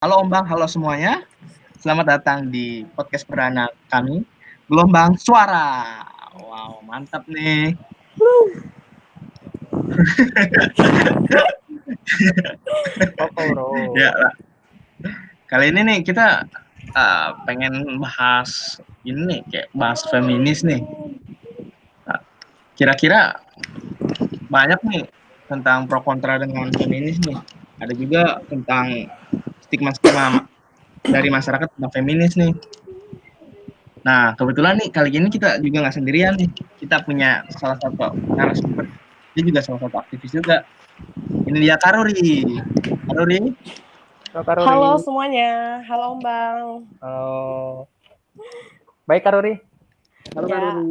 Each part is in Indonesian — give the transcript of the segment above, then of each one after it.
Halo Om Bang, halo semuanya. Selamat datang di podcast perdana kami, Gelombang Suara. Wow, mantap nih. Apa bro? Ya, kali ini nih kita pengen bahas ini nih, kayak bahas feminis nih. Nah, kira-kira banyak nih tentang pro kontra dengan feminis nih. Ada juga tentang stigma-stigma dari masyarakat tentang feminis nih. Nah, kebetulan nih kali ini kita juga nggak sendirian nih. Kita punya salah satu narasumber. Dia juga salah satu aktivis juga. Ini dia Karuri. Karuri, Halo Kak Ruri. Halo semuanya, halo Om Bang. Halo. Baik Kak Ruri. halo Ya, Karuri.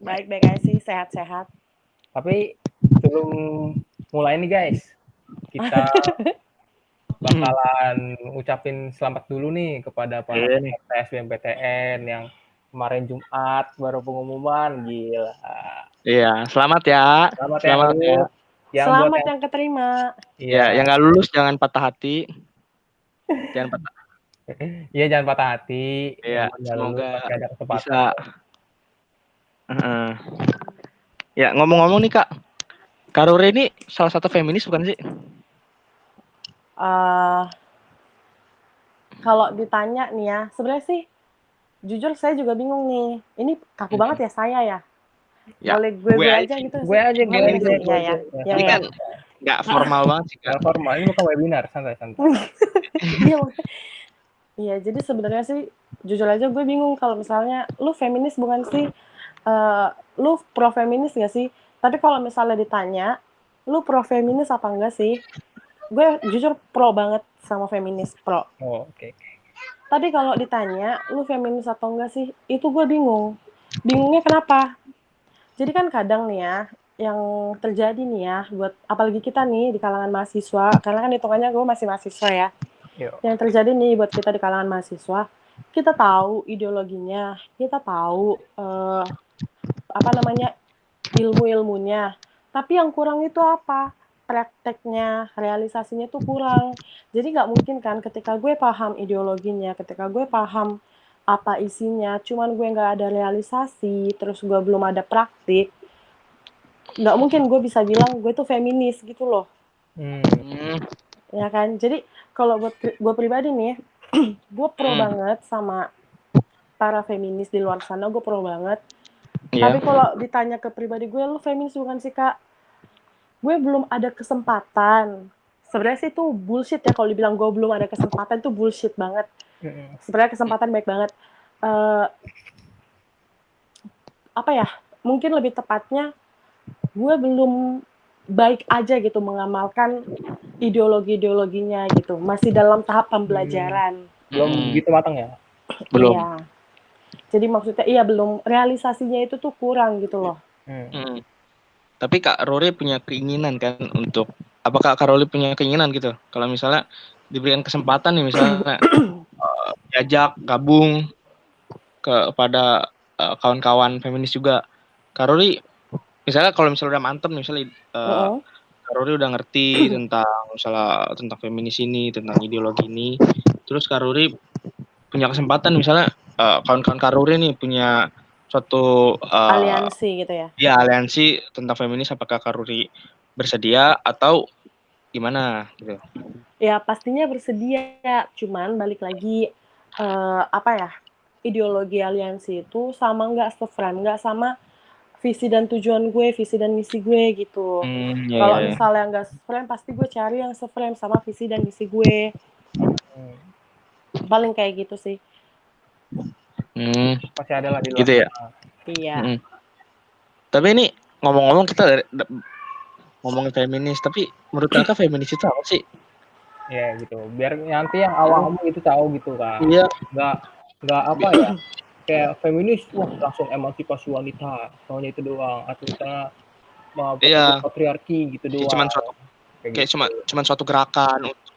baik-baik aja sih, sehat-sehat. Tapi sebelum mulai nih guys, kita bakalan ucapin selamat dulu nih kepada para peserta SBMPTN yang kemarin Jumat baru pengumuman. Gila. Iya, selamat ya. Selamat ya Selamat ya. Ruri. Yang buat Selamat yang keterima. Ya, yang nggak lulus jangan patah hati. Jangan patah. Iya jangan patah hati. Iya, Yang nggak lulus semoga masih ada kesempatan. bisa. Ya, ngomong-ngomong nih Kak, Karuri ini salah satu feminis bukan sih? Kalau ditanya nih ya, sebenarnya sih jujur saya juga bingung nih. Ini kaku banget ya saya ya. Ya, Boleh gue aja sih. gitu. Gue aja, Boleh gue gitu. aja. Iya ya. Ya, Ini Ya, kan nggak formal banget sih Kak. Nggak formal, ini bukan webinar, santai-santai. Iya. Iya, jadi sebenarnya sih jujur aja gue bingung kalau misalnya lu feminis bukan sih? Lu pro feminis gak sih? Tapi kalau misalnya ditanya, lu pro feminis apa enggak sih? Gue jujur pro banget sama feminis, pro. Oh, oke. Tapi kalau ditanya, lu feminis atau enggak sih? Itu gue bingung. Bingungnya kenapa? Jadi kan kadang nih ya, yang terjadi nih ya, buat apalagi kita nih di kalangan mahasiswa, karena kan hitungannya gue masih mahasiswa ya. Yuk. Yang terjadi nih buat kita di kalangan mahasiswa, kita tahu ideologinya, kita tahu ilmu-ilmunya, tapi yang kurang itu apa? Prakteknya, realisasinya tuh kurang. Jadi nggak mungkin kan ketika gue paham ideologinya, ketika gue paham apa isinya, cuman gue nggak ada realisasi, terus gue belum ada praktik, nggak mungkin gue bisa bilang gue tuh feminis gitu loh. Ya kan? Jadi kalau buat gue pribadi nih, gue pro banget sama para feminis di luar sana, gue pro banget. Tapi kalau ditanya ke pribadi gue, lu feminis bukan sih Kak? Gue belum ada kesempatan. Sebenarnya sih itu bullshit ya kalau dibilang gue belum ada kesempatan itu bullshit banget. Sebenarnya kesempatan baik banget. Apa ya? Mungkin lebih tepatnya gue belum baik aja gitu mengamalkan ideologinya gitu. Masih dalam tahap pembelajaran. Belum gitu matang ya? Belum. Iya. Jadi maksudnya belum realisasinya itu tuh kurang gitu loh. Tapi Kak Rori punya keinginan kan untuk apakah Kak Rori punya keinginan gitu? Kalau misalnya diberikan kesempatan nih misalnya diajak gabung kepada kawan-kawan feminis juga. Kak Rori misalnya kalau misalnya udah mantep misalnya Kak Rori udah ngerti tentang feminis ini, tentang ideologi ini. Terus Kak Rori punya kesempatan misalnya kawan-kawan Kak Rori nih punya suatu aliansi gitu ya. Ya, aliansi tentang feminis, apakah Kak Ruri bersedia atau gimana gitu? Ya pastinya bersedia, cuman balik lagi ideologi aliansi itu sama nggak sama visi dan tujuan gue, visi dan misi gue gitu. Kalau misalnya nggak seframe, pasti gue cari yang seframe sama visi dan misi gue. Paling kayak gitu sih. Masih ada lah di luar gitu ya? Iya. Tapi ini ngomong-ngomong kita ngomongin feminis, tapi menurut kakak feminis itu apa sih? Ya gitu, biar nanti yang awam itu tahu gitu kan. Iya. Nggak apa ya, kayak feminis, wah langsung emansipasi wanita, soalnya itu doang. Atau misalnya patriarki gitu doang. Cuman suatu gerakan untuk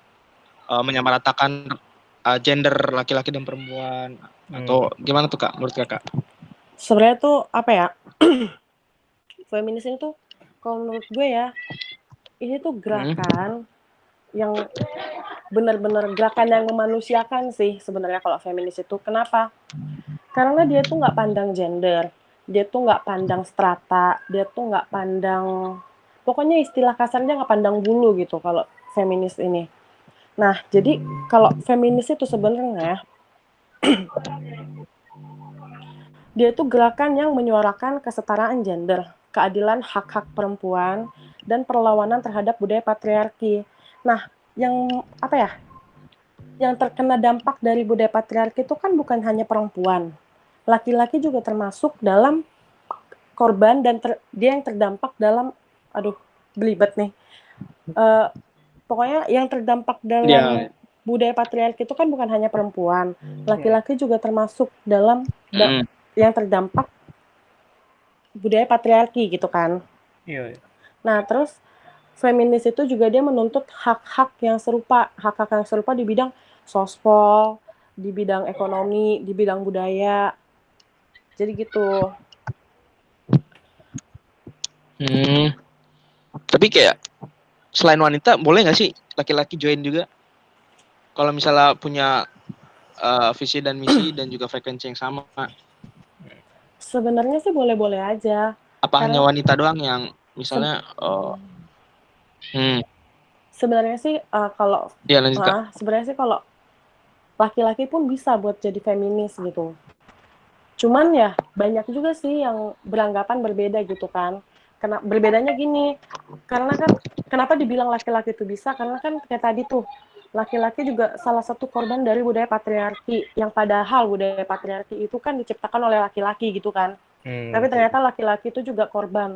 menyamaratakan gender laki-laki dan perempuan atau gimana tuh Kak menurut kakak? Sebenarnya tuh apa ya? Feminis ini tuh kalau menurut gue ya, ini tuh gerakan yang benar-benar gerakan yang memanusiakan sih sebenarnya kalau feminis itu. Kenapa? Karena dia tuh nggak pandang gender, dia tuh nggak pandang strata, dia tuh nggak pandang, pokoknya istilah kasarnya nggak pandang bulu gitu kalau feminis ini. Nah, jadi kalau feminis itu sebenarnya dia itu gerakan yang menyuarakan kesetaraan gender, keadilan hak-hak perempuan, dan perlawanan terhadap budaya patriarki. Nah, yang apa ya? Yang terkena dampak dari budaya patriarki itu kan bukan hanya perempuan. Laki-laki juga termasuk dalam korban dan dia yang terdampak dalam, aduh, belibet nih. Pokoknya yang terdampak dalam budaya patriarki itu kan bukan hanya perempuan. Laki-laki juga termasuk dalam yang terdampak budaya patriarki gitu kan. Iya. Nah, terus feminis itu juga dia menuntut hak-hak yang serupa di bidang sospol, di bidang ekonomi, di bidang budaya. Jadi gitu. Tapi kayak selain wanita boleh nggak sih laki-laki join juga? Kalau misalnya punya visi dan misi dan juga frekuensi yang sama. Sebenarnya sih boleh-boleh aja. Apa hanya wanita doang yang misalnya sebenarnya sih kalau sebenarnya sih kalau laki-laki pun bisa buat jadi feminis gitu. Cuman ya banyak juga sih yang beranggapan berbeda gitu kan. Karena berbedanya gini, karena kan kenapa dibilang laki-laki itu bisa? Karena kan kayak tadi tuh laki-laki juga salah satu korban dari budaya patriarki, yang padahal budaya patriarki itu kan diciptakan oleh laki-laki gitu kan. Tapi ternyata laki-laki itu juga korban.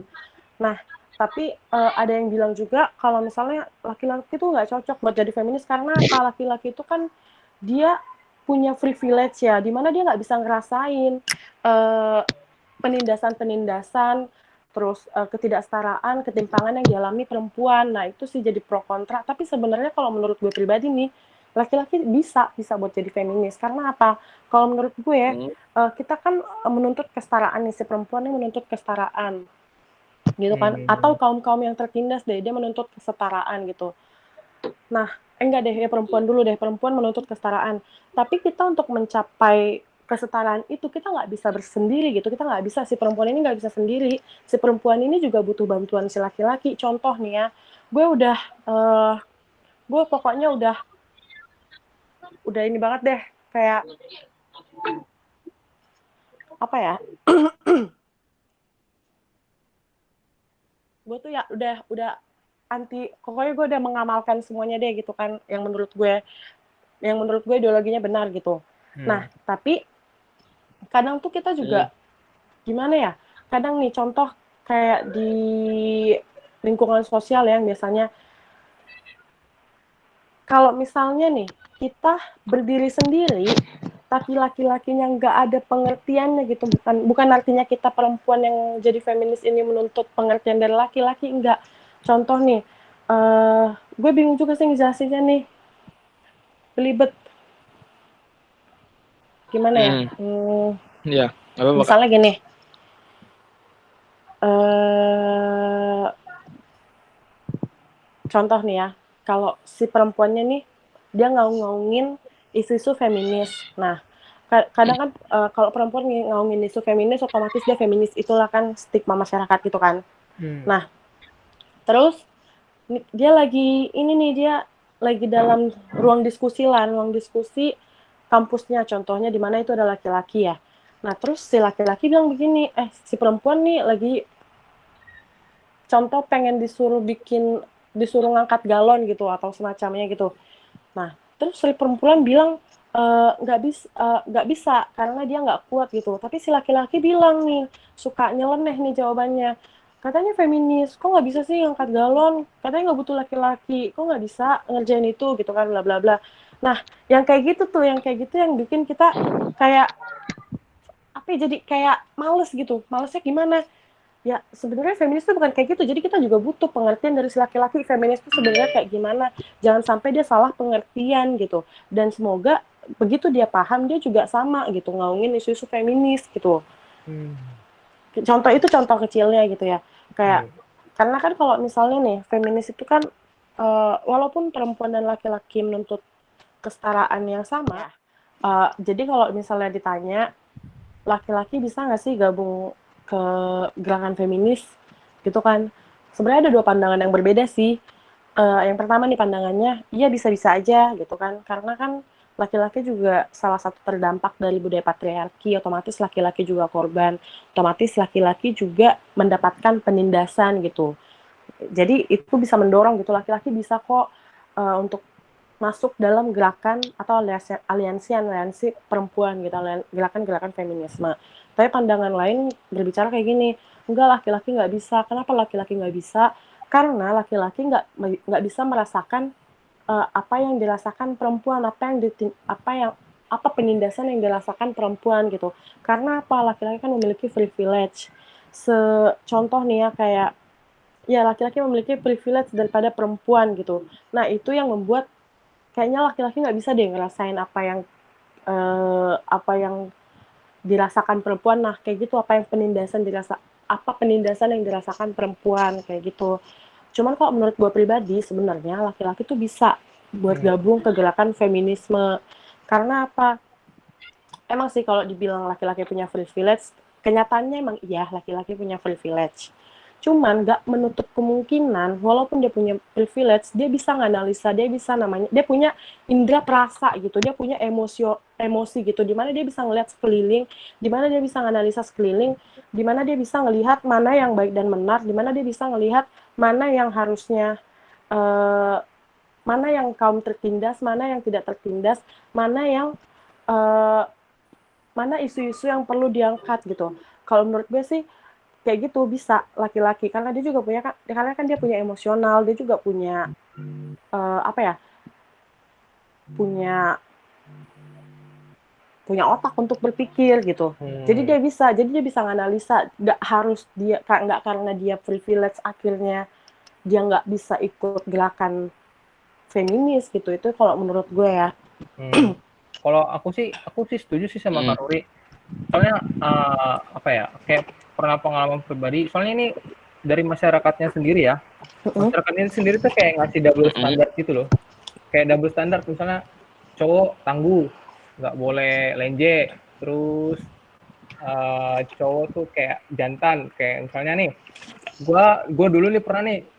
Nah, tapi ada yang bilang juga kalau misalnya laki-laki itu nggak cocok buat jadi feminis karena kalau laki-laki itu kan dia punya privilege ya, dimana dia nggak bisa ngerasain penindasan-penindasan, terus ketidaksetaraan, ketimpangan yang dialami perempuan. Nah, itu sih jadi pro kontra. Tapi sebenarnya kalau menurut gue pribadi nih, laki-laki bisa buat jadi feminis. Karena apa? Kalau menurut gue, kita kan menuntut kesetaraan nih, si perempuan yang menuntut kesetaraan. Gitu kan? Atau kaum-kaum yang tertindas deh, dia menuntut kesetaraan gitu. Nah, enggak deh, ya perempuan dulu deh, perempuan menuntut kesetaraan. Tapi kita untuk mencapai kesetaraan itu kita nggak bisa bersendiri gitu, kita nggak bisa, si perempuan ini nggak bisa sendiri, si perempuan ini juga butuh bantuan si laki-laki. Contoh nih ya, gue pokoknya udah ini banget deh, kayak apa ya, gue tuh ya udah anti, pokoknya gue udah mengamalkan semuanya deh gitu kan, yang menurut gue ideologinya benar gitu. Nah, tapi kadang tuh kita juga gimana ya, kadang nih contoh kayak di lingkungan sosial yang biasanya kalau misalnya nih kita berdiri sendiri tapi laki-lakinya nggak ada pengertiannya gitu, bukan artinya kita perempuan yang jadi feminis ini menuntut pengertian dari laki-laki, enggak. Contoh nih, gue bingung juga sih ngejelasinnya nih, belibet. Gimana ya? Iya, misalnya gini, contoh nih ya, kalau si perempuannya nih dia ngaung-ngaungin isu-isu feminis. Nah, kadang kan kalau perempuan ngaungin isu feminis otomatis dia feminis, itulah kan stigma masyarakat gitu kan. Nah, terus dia lagi dalam ruang diskusi kampusnya, contohnya di mana itu ada laki-laki ya. Nah, terus si laki-laki bilang begini, si perempuan nih lagi contoh pengen disuruh ngangkat galon gitu atau semacamnya gitu. Nah, terus si perempuan bilang nggak bisa karena dia nggak kuat gitu. Tapi si laki-laki bilang nih, suka nyeleneh nih jawabannya. Katanya feminis, kok nggak bisa sih ngangkat galon? Katanya nggak butuh laki-laki, kok nggak bisa ngerjain itu gitu kan, bla bla bla. Nah, yang kayak gitu yang bikin kita kayak jadi kayak males gitu. Malesnya gimana? Ya sebenarnya feminis itu bukan kayak gitu, jadi kita juga butuh pengertian dari si laki-laki feminis itu sebenarnya kayak gimana, jangan sampai dia salah pengertian gitu, dan semoga begitu dia paham dia juga sama gitu ngaungin isu-isu feminis gitu. Contoh kecilnya gitu ya, kayak karena kan kalau misalnya nih feminis itu kan walaupun perempuan dan laki-laki menuntut kesetaraan yang sama, jadi kalau misalnya ditanya, laki-laki bisa nggak sih gabung ke gerakan feminis, gitu kan? Sebenarnya ada 2 pandangan yang berbeda sih. Yang pertama nih pandangannya, iya bisa-bisa aja gitu kan, karena kan laki-laki juga salah satu terdampak dari budaya patriarki, otomatis laki-laki juga korban, otomatis laki-laki juga mendapatkan penindasan gitu. Jadi itu bisa mendorong gitu, laki-laki bisa kok untuk masuk dalam gerakan atau aliansi perempuan gitu, gerakan-gerakan feminisme. Tapi pandangan lain berbicara kayak gini, enggak, laki-laki nggak bisa. Kenapa laki-laki nggak bisa? Karena laki-laki nggak bisa merasakan apa yang dirasakan perempuan, apa penindasan yang dirasakan perempuan gitu. Karena apa? Laki-laki kan memiliki privilege. Contoh nih ya, kayak ya laki-laki memiliki privilege daripada perempuan gitu. Nah itu yang membuat kayaknya laki-laki nggak bisa deh ngerasain apa yang dirasakan perempuan. Nah kayak gitu, apa penindasan yang dirasakan perempuan kayak gitu. Cuman kalau menurut gue pribadi sebenarnya laki-laki tuh bisa buat gabung ke gerakan feminisme. Karena apa? Emang sih kalau dibilang laki-laki punya privilege, kenyataannya emang iya laki-laki punya privilege. Cuman nggak menutup kemungkinan, walaupun dia punya privilege, dia bisa nganalisa, dia punya indera perasa gitu, dia punya emosi gitu, dimana dia bisa ngelihat sekeliling, dimana dia bisa nganalisa sekeliling, dimana dia bisa ngelihat mana yang baik dan benar, dimana dia bisa ngelihat mana yang harusnya eh, mana yang kaum tertindas, mana yang tidak tertindas, mana yang eh, mana isu-isu yang perlu diangkat gitu. Kalau menurut gue sih kayak gitu bisa laki-laki, karena dia punya emosional, dia juga punya apa ya, punya otak untuk berpikir gitu. Jadi dia bisa nganalisa, nggak karena dia privilege akhirnya dia nggak bisa ikut gerakan feminis gitu. Itu kalau menurut gue ya. Kalau aku sih setuju sih sama Kak Ruri. Soalnya apa ya, kayak pernah pengalaman pribadi. Soalnya ini dari masyarakatnya sendiri ya. Masyarakatnya sendiri tuh kayak ngasih double standar gitu loh. Kayak double standar, misalnya cowok tangguh, nggak boleh lenje. Terus cowok tuh kayak jantan. Kayak misalnya nih, gua dulu nih pernah nih,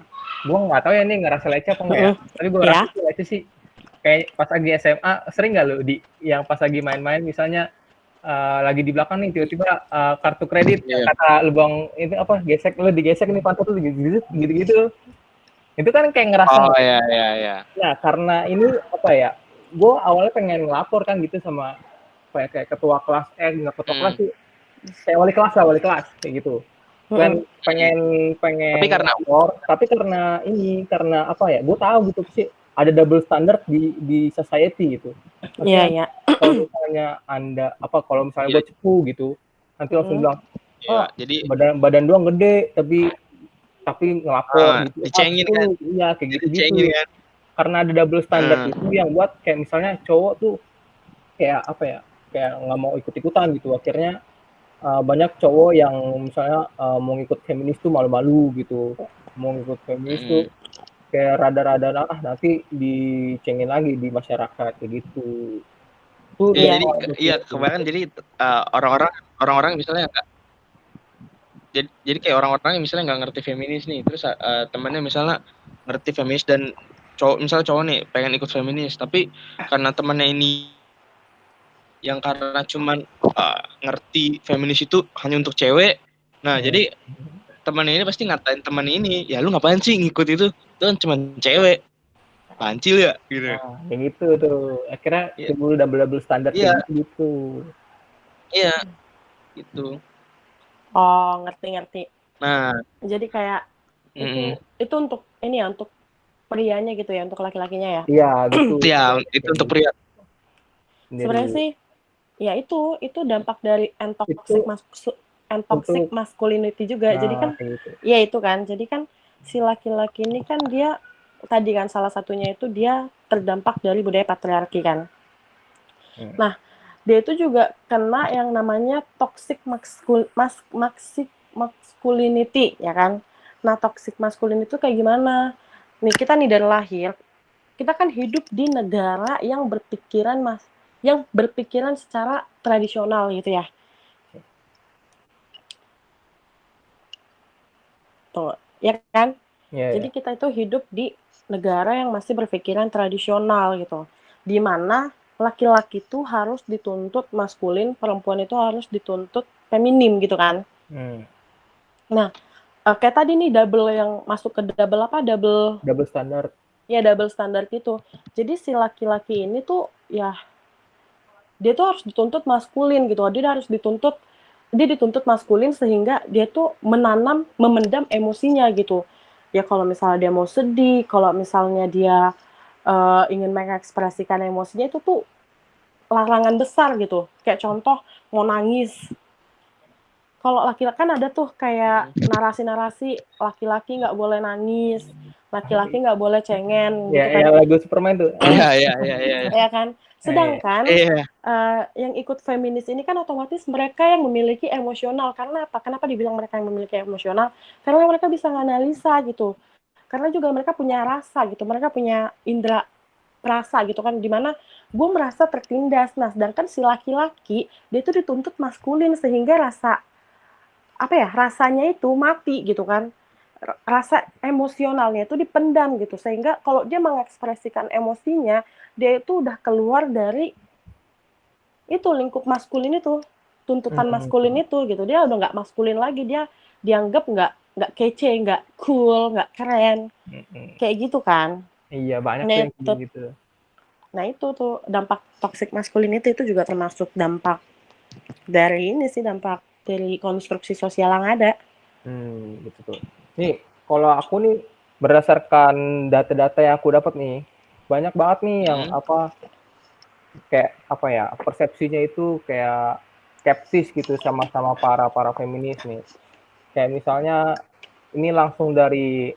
gua nggak tahu ya nih ngerasa leceh apa enggak ya. Tapi gua rasa sih leceh sih. Kayak pas lagi SMA, sering nggak lo yang pas lagi main-main misalnya lagi di belakang nih tiba-tiba kartu kredit kata lubang itu apa, gesek, lo digesek nih pantat tuh gitu-gitu. Itu kan kayak ngerasa. Oh ya. Nah karena ini apa ya, gue awalnya pengen ngelapor kan gitu sama kayak ketua kelas, nggak ketua kelas sih, kayak wali kelas kayak gitu. pengen Tapi karena lapor, tapi karena apa ya, gue tahu gitu sih ada double standard di society gitu. Iya. Kalau misalnya kalau misalnya gue cepu gitu, nanti langsung bilang, jadi badan doang gede tapi ngelapor gitu. Dicengin kan? Iya kayak gitu. Kan? Karena ada double standard itu yang buat kayak misalnya cowok tuh kayak apa ya, kayak nggak mau ikut-ikutan gitu. Akhirnya banyak cowok yang misalnya mau ngikut feminis tuh malu-malu gitu. Mau ngikut feminis tuh kayak rada-rada nanti dicengin lagi di masyarakat kayak gitu. Kemarin jadi orang-orang misalnya nggak, jadi kayak orang-orang yang misalnya nggak ngerti feminis nih, terus temannya misalnya ngerti feminis dan misalnya cowok nih pengen ikut feminis, tapi karena temannya ini yang karena cuman ngerti feminis itu hanya untuk cewek, nah jadi temannya ini pasti ngatain teman ini, ya lu ngapain sih ngikut itu kan cuma cewek, pancil ya gitu. Kayak gitu tuh akhirnya timbul double standar kayak gitu. Iya gitu. Oh ngerti. Nah jadi kayak itu untuk ini ya, untuk prianya gitu ya, untuk laki-lakinya ya. Iya gitu. Iya itu untuk pria. Sebenarnya sih ya itu dampak dari toxic masculinity juga. Jadi kan ya itu kan, jadi kan si laki-laki ini kan dia tadi kan salah satunya itu dia terdampak dari budaya patriarki kan. Nah dia itu juga kena yang namanya toxic masculinity ya kan. Nah toxic masculinity itu kayak gimana? nih kita nih dari lahir, kita kan hidup di negara yang berpikiran secara tradisional gitu ya. Tuh, ya kan? Iya, Jadi kita itu hidup di negara yang masih berpikiran tradisional gitu. Di mana laki-laki itu harus dituntut maskulin, perempuan itu harus dituntut feminim gitu kan. Nah, kayak tadi nih double yang masuk ke double apa? double standard. Ya double standard gitu. Jadi si laki-laki ini tuh ya dia tuh harus dituntut maskulin gitu. Dia dituntut maskulin sehingga dia tuh memendam emosinya gitu. Ya kalau misalnya dia mau sedih, kalau misalnya dia ingin mengekspresikan emosinya itu tuh larangan besar gitu. Kayak contoh mau nangis. Kalau laki-laki kan ada tuh kayak narasi-narasi laki-laki nggak boleh nangis, laki-laki nggak boleh cengeng gitu Ya, kan. lagu Superman tuh. Iya. Ya kan. Sedangkan Iya. yang ikut feminis ini kan otomatis mereka yang memiliki emosional. Karena apa? Kenapa dibilang mereka yang memiliki emosional? Karena mereka bisa menganalisa gitu. Karena juga mereka punya rasa gitu. Mereka punya indera rasa gitu kan. Dimana gue merasa tertindas. Nah, sedangkan si laki-laki dia tuh dituntut maskulin sehingga rasanya itu mati gitu kan. Rasa emosionalnya itu dipendam gitu. Sehingga kalau dia mengekspresikan emosinya, dia itu udah keluar dari itu lingkup maskulin itu, tuntutan maskulin itu gitu. Dia udah nggak maskulin lagi, dia dianggap nggak kece, nggak cool, nggak keren, kayak gitu kan. Iya, banyak Nah tuh yang itu, kayak gitu. nah itu tuh dampak toxic masculinity itu juga termasuk dampak dari konstruksi sosial yang ada. Gitu tuh. Nih, kalau aku nih berdasarkan data-data yang aku dapat nih, banyak banget nih yang persepsinya itu kayak skeptis gitu sama para feminis nih. Kayak misalnya ini langsung dari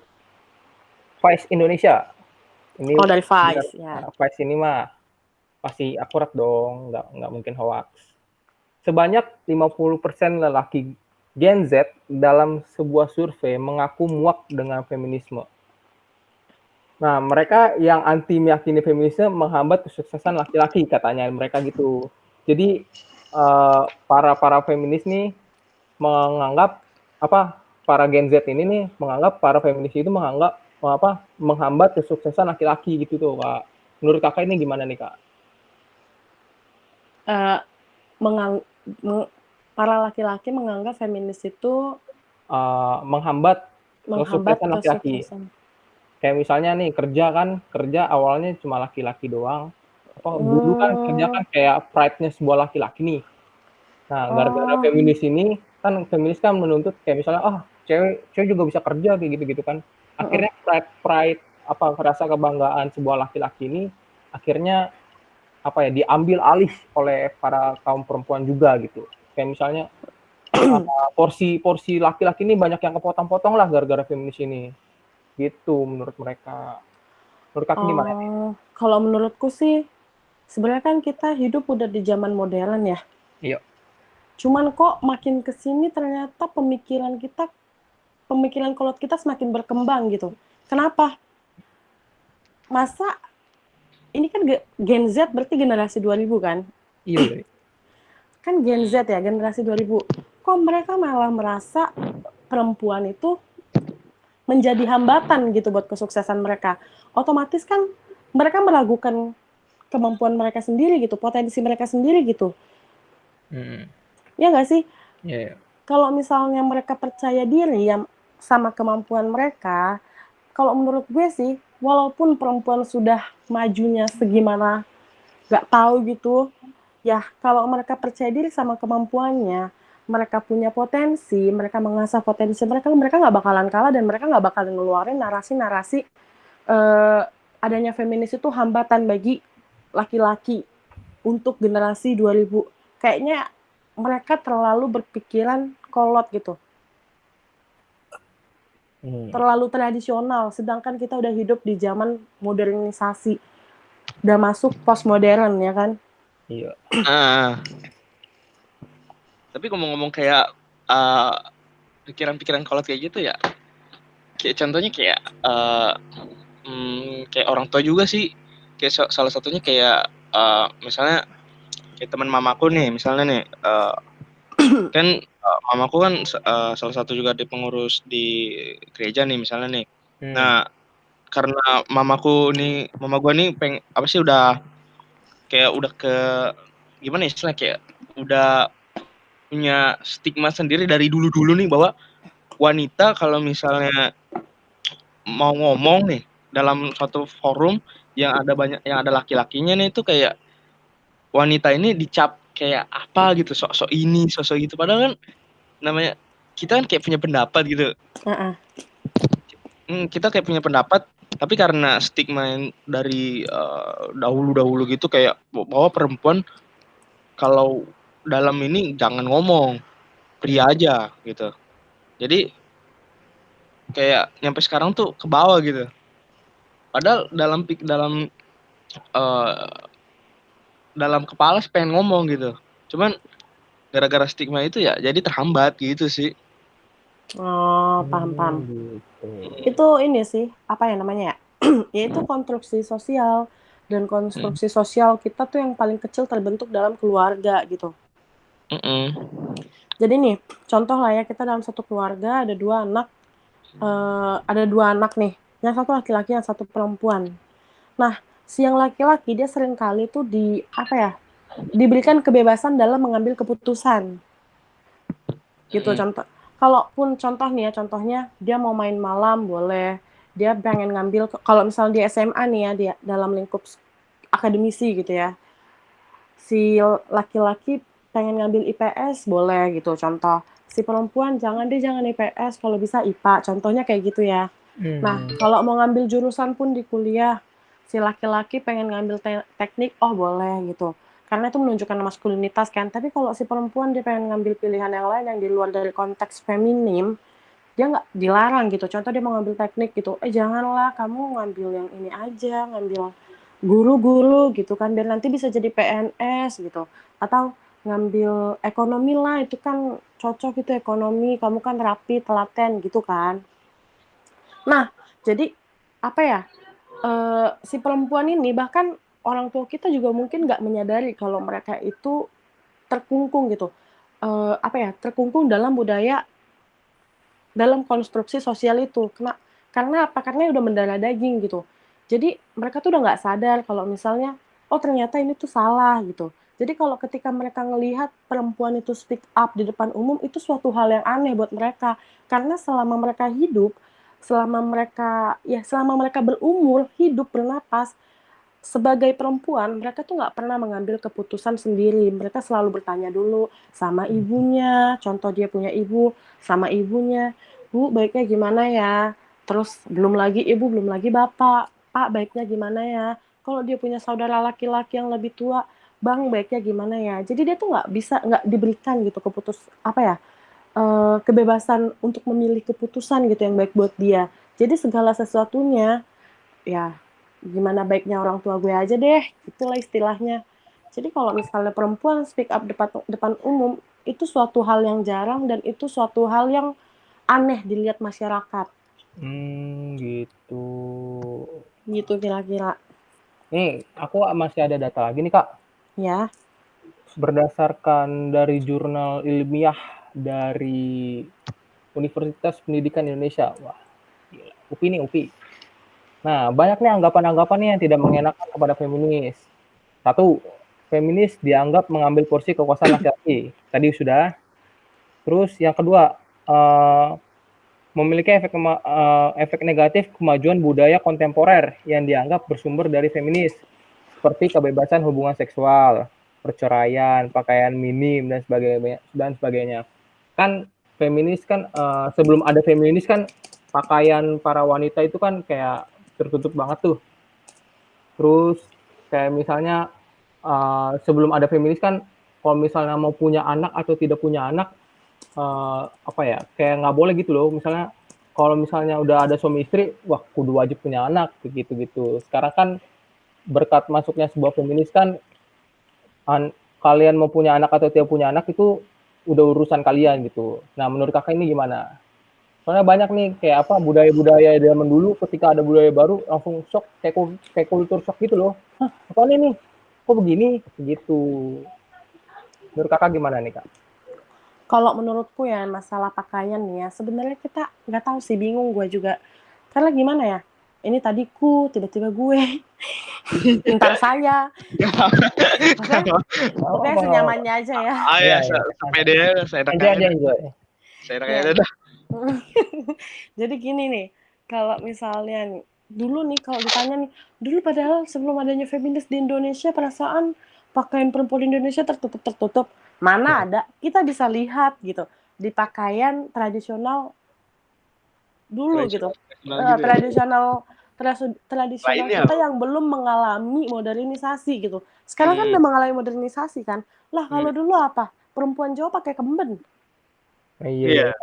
Vice Indonesia. Ini Dari benar, Vice ya. Vice ini mah pasti akurat dong, nggak mungkin hoax. Sebanyak 50% lelaki Gen Z dalam sebuah survei mengaku muak dengan feminisme. Nah, mereka yang anti meyakini feminisme menghambat kesuksesan laki-laki, katanya mereka gitu. Jadi para feminis nih menganggap para Gen Z ini nih menganggap para feminis itu menghambat kesuksesan laki-laki gitu tuh, Kak. Menurut Kakak ini gimana nih, Kak? Para laki-laki menganggap feminis itu menghambat kesuksesan laki-laki. Kayak misalnya nih kerja awalnya cuma laki-laki doang. Dulu kan kerja kan kayak pride-nya sebuah laki-laki nih. Nah, gara-gara feminis ini kan feminis kan menuntut kayak misalnya cewek juga bisa kerja kayak gitu-gitu kan. Akhirnya pride rasa kebanggaan sebuah laki-laki ini akhirnya diambil alih oleh para kaum perempuan juga gitu. Kayak misalnya porsi laki-laki ini banyak yang kepotong-potong lah gara-gara feminis ini. Gitu menurut mereka. Menurut Kakak gimana nih? Kalau menurutku sih sebenarnya kan kita hidup udah di zaman modern ya. Iya. Cuman kok makin kesini ternyata pemikiran kolot kita semakin berkembang gitu. Kenapa? Masa ini kan Gen Z berarti generasi 2000 kan? Iya. Kan Gen Z ya, generasi 2000. Kok mereka malah merasa perempuan itu menjadi hambatan gitu buat kesuksesan mereka. Otomatis kan mereka meragukan kemampuan mereka sendiri gitu, potensi mereka sendiri gitu. Ya nggak sih? Iya. Kalau misalnya mereka percaya diri yang sama kemampuan mereka, kalau menurut gue sih, walaupun perempuan sudah majunya segimana, nggak tahu gitu, ya kalau mereka percaya diri sama kemampuannya, mereka punya potensi, mereka mengasah potensi mereka nggak bakalan kalah dan mereka nggak bakalan ngeluarin narasi-narasi adanya feminis itu hambatan bagi laki-laki untuk generasi 2000. Kayaknya mereka terlalu berpikiran kolot gitu. Terlalu tradisional, sedangkan kita udah hidup di zaman modernisasi. Udah masuk postmodern ya kan? Iya. Tapi ngomong-ngomong kayak pikiran-pikiran kolot kayak gitu ya. Kayak contohnya kayak kayak orang tua juga sih. Kayak salah satunya kayak misalnya kayak teman mamaku nih, misalnya nih kan mamaku kan salah satu juga di pengurus di gereja nih misalnya nih. Nah, karena mama gua nih apa sih udah gimana ya istilahnya, kayak udah punya stigma sendiri dari dulu-dulu nih bahwa wanita kalau misalnya mau ngomong nih dalam suatu forum yang ada laki-lakinya nih, itu kayak wanita ini dicap kayak apa gitu, sok-sok ini, sok-sok gitu. Padahal kan namanya kita kan kayak punya pendapat gitu. Heeh. Kita kayak punya pendapat, tapi karena stigma yang dari dahulu-dahulu gitu kayak bahwa perempuan kalau dalam ini jangan ngomong, pria aja gitu. Jadi kayak nyampe sekarang tuh ke bawah gitu. Padahal dalam kepala sih pengen ngomong gitu. Cuman gara-gara stigma itu ya jadi terhambat gitu sih. Oh, paham. Gitu. Itu ini sih, apa ya namanya ya? Yaitu konstruksi sosial. Dan konstruksi sosial kita tuh yang paling kecil terbentuk dalam keluarga gitu. Jadi nih, contoh lah ya, kita dalam satu keluarga ada dua anak nih. Yang satu laki-laki, yang satu perempuan. Nah, si yang laki-laki dia sering kali tuh diberikan kebebasan dalam mengambil keputusan. Gitu contoh. Kalaupun contohnya dia mau main malam boleh. Dia pengen ngambil, kalau misalnya di SMA nih ya, dia dalam lingkup akademisi gitu ya. Si laki-laki pengen ngambil IPS boleh gitu contoh. Si perempuan jangan IPS, kalau bisa IPA. Contohnya kayak gitu ya. Nah, kalau mau ngambil jurusan pun di kuliah, si laki-laki pengen ngambil teknik, oh boleh gitu. Karena itu menunjukkan maskulinitas kan. Tapi kalau si perempuan dia pengen ngambil pilihan yang lain yang di luar dari konteks feminim, dia nggak dilarang gitu. Contoh dia mau ngambil teknik gitu, janganlah kamu ngambil yang ini aja, ngambil guru-guru gitu kan, biar nanti bisa jadi PNS gitu. Atau ngambil ekonomi lah, itu kan cocok gitu ekonomi, kamu kan rapi, telaten gitu kan. Nah, jadi apa ya, si perempuan ini bahkan orang tua kita juga mungkin nggak menyadari kalau mereka itu terkungkung gitu, terkungkung dalam budaya, dalam konstruksi sosial itu. Karena apa? Karena udah mendarah daging gitu. Jadi mereka tuh udah nggak sadar kalau misalnya, oh ternyata ini tuh salah gitu. Jadi kalau ketika mereka ngelihat perempuan itu speak up di depan umum, itu suatu hal yang aneh buat mereka. Karena selama mereka hidup, selama mereka berumur, hidup, bernapas, sebagai perempuan, mereka tuh nggak pernah mengambil keputusan sendiri. Mereka selalu bertanya dulu sama ibunya, contoh dia punya ibu, sama ibunya, "Bu, baiknya gimana ya?" Terus belum lagi ibu, belum lagi bapak, "Pak, baiknya gimana ya?" Kalau dia punya saudara laki-laki yang lebih tua, "Bang, baiknya gimana ya?" Jadi dia tuh nggak diberikan gitu kebebasan untuk memilih keputusan gitu yang baik buat dia. Jadi segala sesuatunya, ya gimana baiknya orang tua gue aja deh, itulah istilahnya. Jadi kalau misalnya perempuan speak up depan umum, itu suatu hal yang jarang dan itu suatu hal yang aneh dilihat masyarakat. Gitu. Gitu kira-kira. Nih, aku masih ada data lagi nih, Kak. Ya. Berdasarkan dari jurnal ilmiah dari Universitas Pendidikan Indonesia. Wah, gila. UPI nih, UPI. Nah, banyak nih anggapan-anggapan nih yang tidak mengenakan kepada feminis. Satu, feminis dianggap mengambil porsi kekuasaan laki-laki. Tadi sudah. Terus yang kedua, memiliki efek negatif kemajuan budaya kontemporer yang dianggap bersumber dari feminis, seperti kebebasan hubungan seksual, perceraian, pakaian minim, dan sebagainya. Kan feminis kan, sebelum ada feminis kan pakaian para wanita itu kan kayak tertutup banget tuh. Terus kayak misalnya sebelum ada feminis kan kalau misalnya mau punya anak atau tidak punya anak, kayak nggak boleh gitu loh. Misalnya kalau misalnya udah ada suami istri, wah kudu wajib punya anak gitu. Sekarang kan berkat masuknya sebuah feminis kan kalian mau punya anak atau tidak punya anak itu udah urusan kalian gitu. Nah menurut kakak ini gimana? Soalnya banyak nih kayak apa budaya-budaya zaman dulu ketika ada budaya baru langsung shock kayak kultur shock gitu loh. Hah, apa nih? Kok begini? Gitu. Menurut kakak gimana nih kak? Kalau menurutku ya masalah pakaian nih ya, sebenarnya kita nggak tahu sih, bingung gue juga. Karena gimana ya? Ini tadiku, tiba-tiba gue, ntar saya. Pokoknya senyamannya aja ya. Ya, sepede Enjoy aja, enjoy. Seenaknya Ya. dah. Jadi gini nih, kalau misalnya nih, dulu nih kalau ditanya nih, dulu padahal sebelum adanya feminis di Indonesia, perasaan pakaian perempuan Indonesia tertutup. Mana ada, kita bisa lihat gitu di pakaian tradisional dulu gitu. Tradisional Lainnya kita yang belum mengalami modernisasi gitu. Sekarang kan udah mengalami modernisasi kan. Lah kalau dulu apa? Perempuan Jawa pakai kemben. Iya,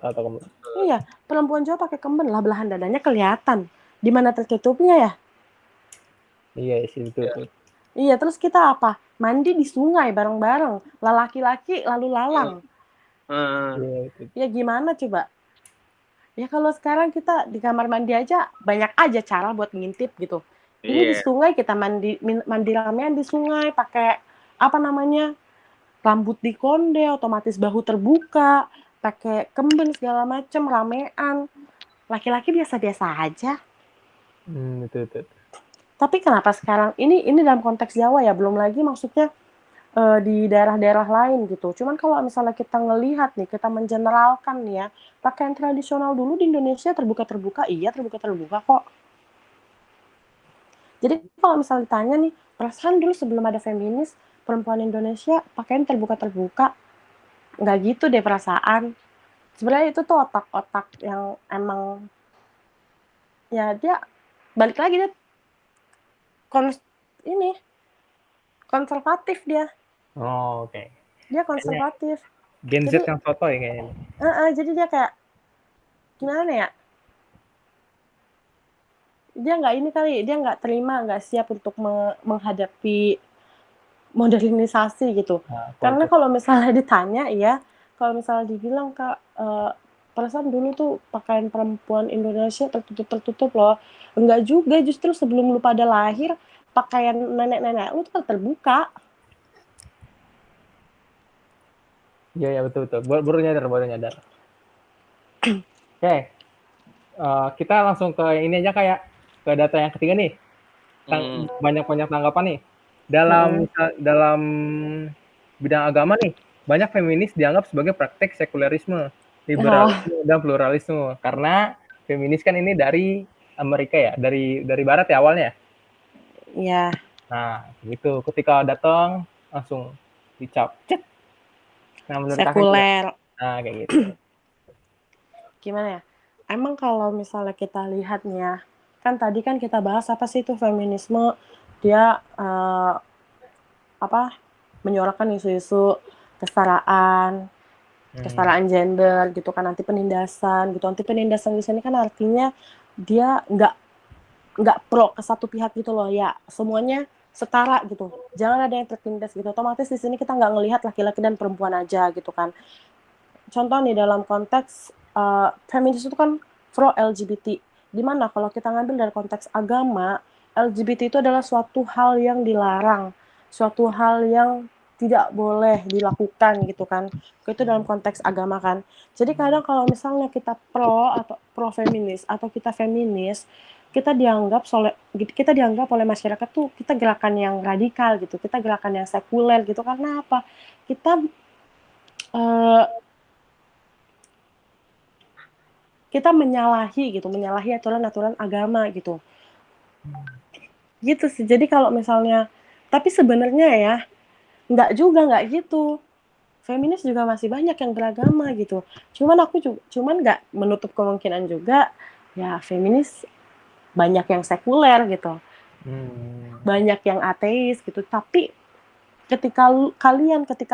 tahu. Iya, perempuan Jawa pakai kemben lah, belahan dadanya kelihatan. Di mana tertutupnya ya? Iya sih betul. Iya, terus kita apa? Mandi di sungai bareng-bareng. Laki-laki lalu lalang. Ya gimana coba? Ya kalau sekarang kita di kamar mandi aja banyak aja cara buat ngintip gitu. Ini di sungai kita mandi ramean di sungai pakai apa namanya? Rambut dikonde, otomatis bahu terbuka, pakai kemben segala macam, ramean. Laki-laki biasa-biasa aja. Betul. Tapi kenapa sekarang ini dalam konteks Jawa ya, belum lagi maksudnya di daerah-daerah lain gitu. Cuman kalau misalnya kita ngelihat nih, kita mengeneralkan nih ya, pakaian tradisional dulu di Indonesia terbuka-terbuka, iya terbuka-terbuka kok. Jadi kalau misalnya ditanya nih, perasaan dulu sebelum ada feminis, perempuan Indonesia pakaian terbuka-terbuka, nggak gitu deh perasaan. Sebenarnya itu tuh otak-otak yang emang, ya dia balik lagi dia konservatif dia. Oh, oke. Dia konservatif. Gen Z yang sotoy kayaknya. Jadi dia kayak gimana ya? Dia nggak ini kali, dia nggak terima, nggak siap untuk menghadapi modernisasi gitu. Karena kalau misalnya ditanya ya, kalau misalnya dibilang Kak, perasaan dulu tuh pakaian perempuan Indonesia tertutup loh. Enggak juga, justru sebelum lu pada lahir, pakaian nenek-nenek lu tuh terbuka. Iya betul. Baru nyadar. Oke. Kita langsung ke ini aja kayak ke data yang ketiga nih. Banyak tanggapan nih. Dalam bidang agama nih, banyak feminis dianggap sebagai praktek sekulerisme, liberalisme dan pluralisme. Karena feminis kan ini dari Amerika ya, dari barat ya awalnya. Iya. Nah, gitu. Ketika datang langsung dicap. Nah, menurut sekuler. Nah, kayak gitu. Gimana ya? Emang kalau misalnya kita lihat nih ya, kan tadi kan kita bahas apa sih itu feminisme, dia menyuarakan isu-isu kesetaraan gender gitu kan, anti penindasan gitu. Anti penindasan di sini kan artinya dia nggak pro ke satu pihak gitu loh ya, semuanya setara gitu, jangan ada yang tertindas gitu. Otomatis di sini kita nggak ngelihat laki-laki dan perempuan aja gitu kan. Contoh nih dalam konteks feminis itu kan pro LGBT, dimana kalau kita ngambil dari konteks agama, LGBT itu adalah suatu hal yang dilarang, suatu hal yang tidak boleh dilakukan gitu kan. Itu dalam konteks agama kan. Jadi kadang kalau misalnya kita pro feminis atau kita feminis, kita dianggap oleh masyarakat tuh kita gerakan yang radikal gitu, kita gerakan yang sekuler gitu. Karena apa? Kita menyalahi aturan-aturan agama gitu. Gitu sih. Jadi kalau misalnya, tapi sebenarnya ya nggak gitu. Feminis juga masih banyak yang beragama gitu. Cuman nggak menutup kemungkinan juga ya feminis banyak yang sekuler gitu. Banyak yang ateis gitu. Tapi ketika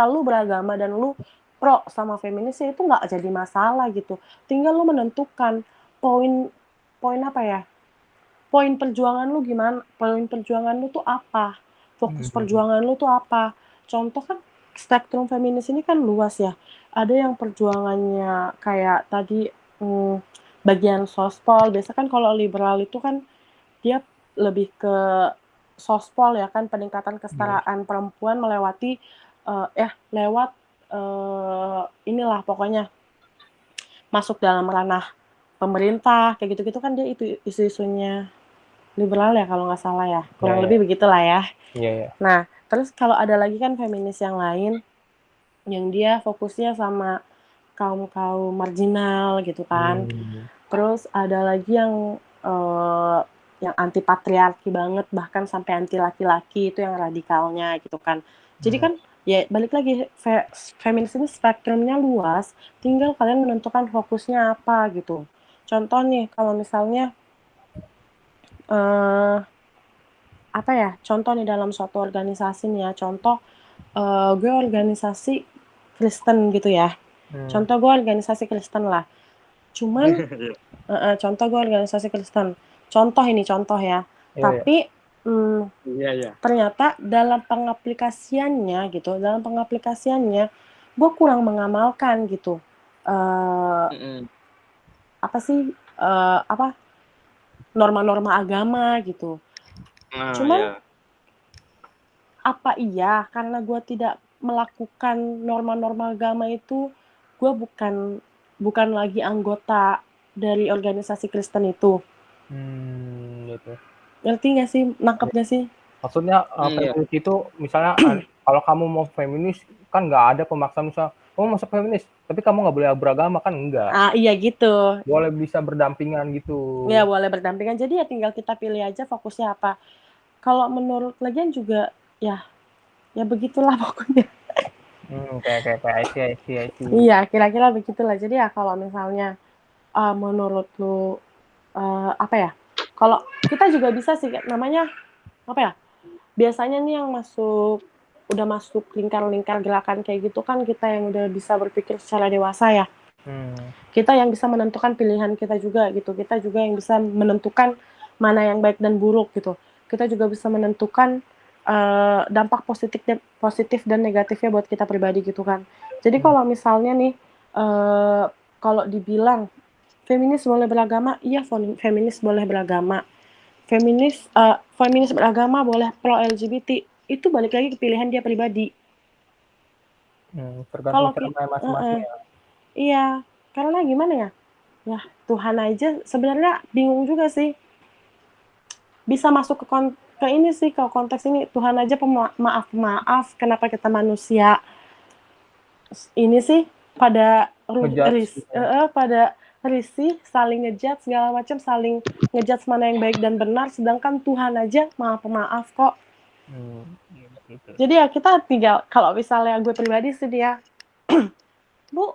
lu beragama dan lu pro sama feminis itu nggak jadi masalah gitu. Tinggal lu menentukan poin apa ya? Poin perjuangan lu gimana? Poin perjuangan lu tuh apa? Fokus perjuangan lu tuh apa? Contoh kan spektrum feminis ini kan luas ya. Ada yang perjuangannya kayak tadi bagian sospol. Biasa kan kalau liberal itu kan dia lebih ke sospol ya kan, peningkatan kesetaraan perempuan melewati lewat inilah pokoknya masuk dalam ranah pemerintah kayak gitu-gitu kan, dia itu isu-isunya liberal ya kalau nggak salah ya, kurang lebih begitulah ya. Iya. Nah, terus kalau ada lagi kan feminis yang lain yang dia fokusnya sama kaum-kaum marginal gitu kan. Terus ada lagi yang anti patriarki banget, bahkan sampai anti laki-laki, itu yang radikalnya gitu kan. Jadi kan ya balik lagi, feminis ini spektrumnya luas, tinggal kalian menentukan fokusnya apa gitu. Contoh nih, kalau misalnya contoh nih dalam suatu organisasi nih ya, contoh gue organisasi Kristen gitu ya. Contoh gue organisasi Kristen lah. Cuman contoh gue organisasi Kristen. Contoh ya. Tapi ternyata dalam pengaplikasiannya gue kurang mengamalkan gitu. Norma-norma agama gitu. Cuman apa iya karena gue tidak melakukan norma-norma agama itu, gue bukan lagi anggota dari organisasi Kristen itu. Gitu. Ngerti nggak sih? Nangkep nggak sih? Maksudnya feminis itu misalnya kalau kamu mau feminis kan nggak ada pemaksaan, misalnya kamu masuk feminis tapi kamu nggak boleh beragama kan, enggak. Iya gitu. Boleh bisa berdampingan gitu. Ya boleh berdampingan. Jadi ya tinggal kita pilih aja fokusnya apa. Kalau menurut lagian juga ya begitulah pokoknya. Kayak I see. Iya, kira-kira begitulah. Jadi ya kalau misalnya menurut lu kalau kita juga bisa sih namanya biasanya nih yang udah masuk lingkar-lingkar gerakan kayak gitu kan, kita yang udah bisa berpikir secara dewasa ya. Kita yang bisa menentukan pilihan kita juga gitu. Kita juga yang bisa menentukan mana yang baik dan buruk gitu. Kita juga bisa menentukan dampak positif dan negatifnya buat kita pribadi gitu kan. Jadi kalau misalnya nih kalau dibilang feminis boleh beragama, iya feminis boleh beragama. Feminis beragama boleh pro LGBT, itu balik lagi ke pilihan dia pribadi. Tergantung cara masing-masing ya. Iya, karena gimana ya? Ya Tuhan aja sebenarnya bingung juga sih. Bisa masuk ke ini sih, ke konteks ini, Tuhan aja maaf kenapa kita manusia ini sih pada risih, saling ngejudge segala macam, saling ngejudge mana yang baik dan benar, sedangkan Tuhan aja maaf kok. Jadi ya kita tinggal, kalau misalnya gue pribadi sih dia lu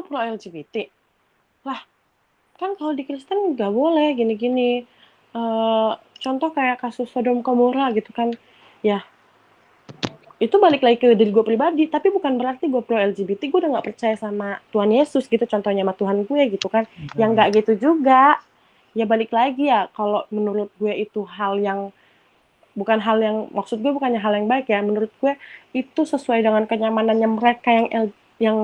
pro LGBT lah, kan kalau di Kristen nggak boleh gini-gini. Contoh kayak kasus Sodom Gomora gitu kan, ya itu balik lagi ke diri gue pribadi, tapi bukan berarti gue pro LGBT, gue udah nggak percaya sama Tuhan Yesus gitu, contohnya sama Tuhan gue gitu kan. Yang nggak gitu juga, ya balik lagi ya, kalau menurut gue itu maksud gue bukannya hal yang baik ya, menurut gue itu sesuai dengan kenyamanannya mereka yang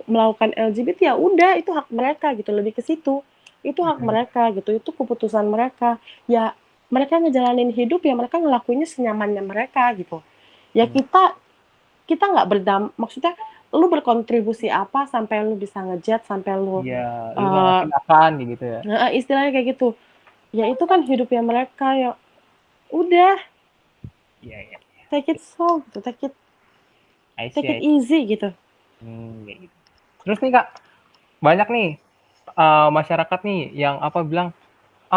melakukan LGBT, ya udah itu hak mereka gitu, lebih ke situ. Itu hak mereka gitu, itu keputusan mereka. Ya mereka ngejalanin hidup, ya mereka ngelakuinnya senyamannya mereka gitu. Ya kita nggak maksudnya lu berkontribusi apa sampai lu bisa ngejat, sampai lu makan gitu ya. Istilahnya kayak gitu. Ya itu kan hidupnya mereka, ya udah. Iya. Take it slow gitu, take it easy gitu. Terus nih Kak, banyak nih masyarakat nih yang bilang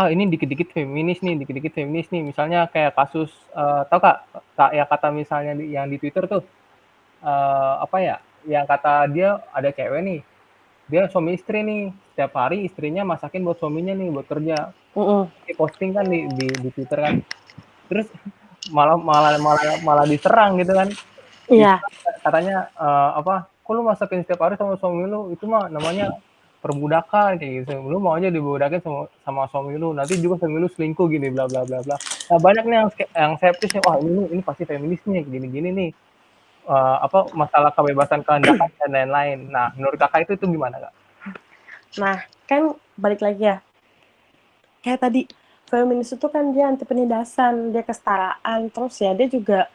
ini dikit-dikit feminis nih, misalnya kayak kasus tau Kak ya, kata misalnya yang di Twitter tuh yang kata dia ada cewek nih, dia suami istri nih, setiap hari istrinya masakin buat suaminya nih buat kerja. Di posting kan di Twitter kan, terus malah diserang gitu kan. Iya. Katanya kok lu masakin setiap hari sama suami lu, itu mah namanya perbudakan kayak gitu. Lu mau aja dibudakin sama suami lu, nanti juga suami lu selingkuh gini bla bla bla bla. Nah, banyak nih yang skeptis nih, wah ini pasti feminis nih gini-gini nih. Masalah kebebasan kehendak dan lain-lain. Nah, menurut Kakak itu gimana, Kak? Nah, kan balik lagi ya, kayak tadi, feminis itu kan dia anti penindasan, dia kesetaraan, terus ya dia juga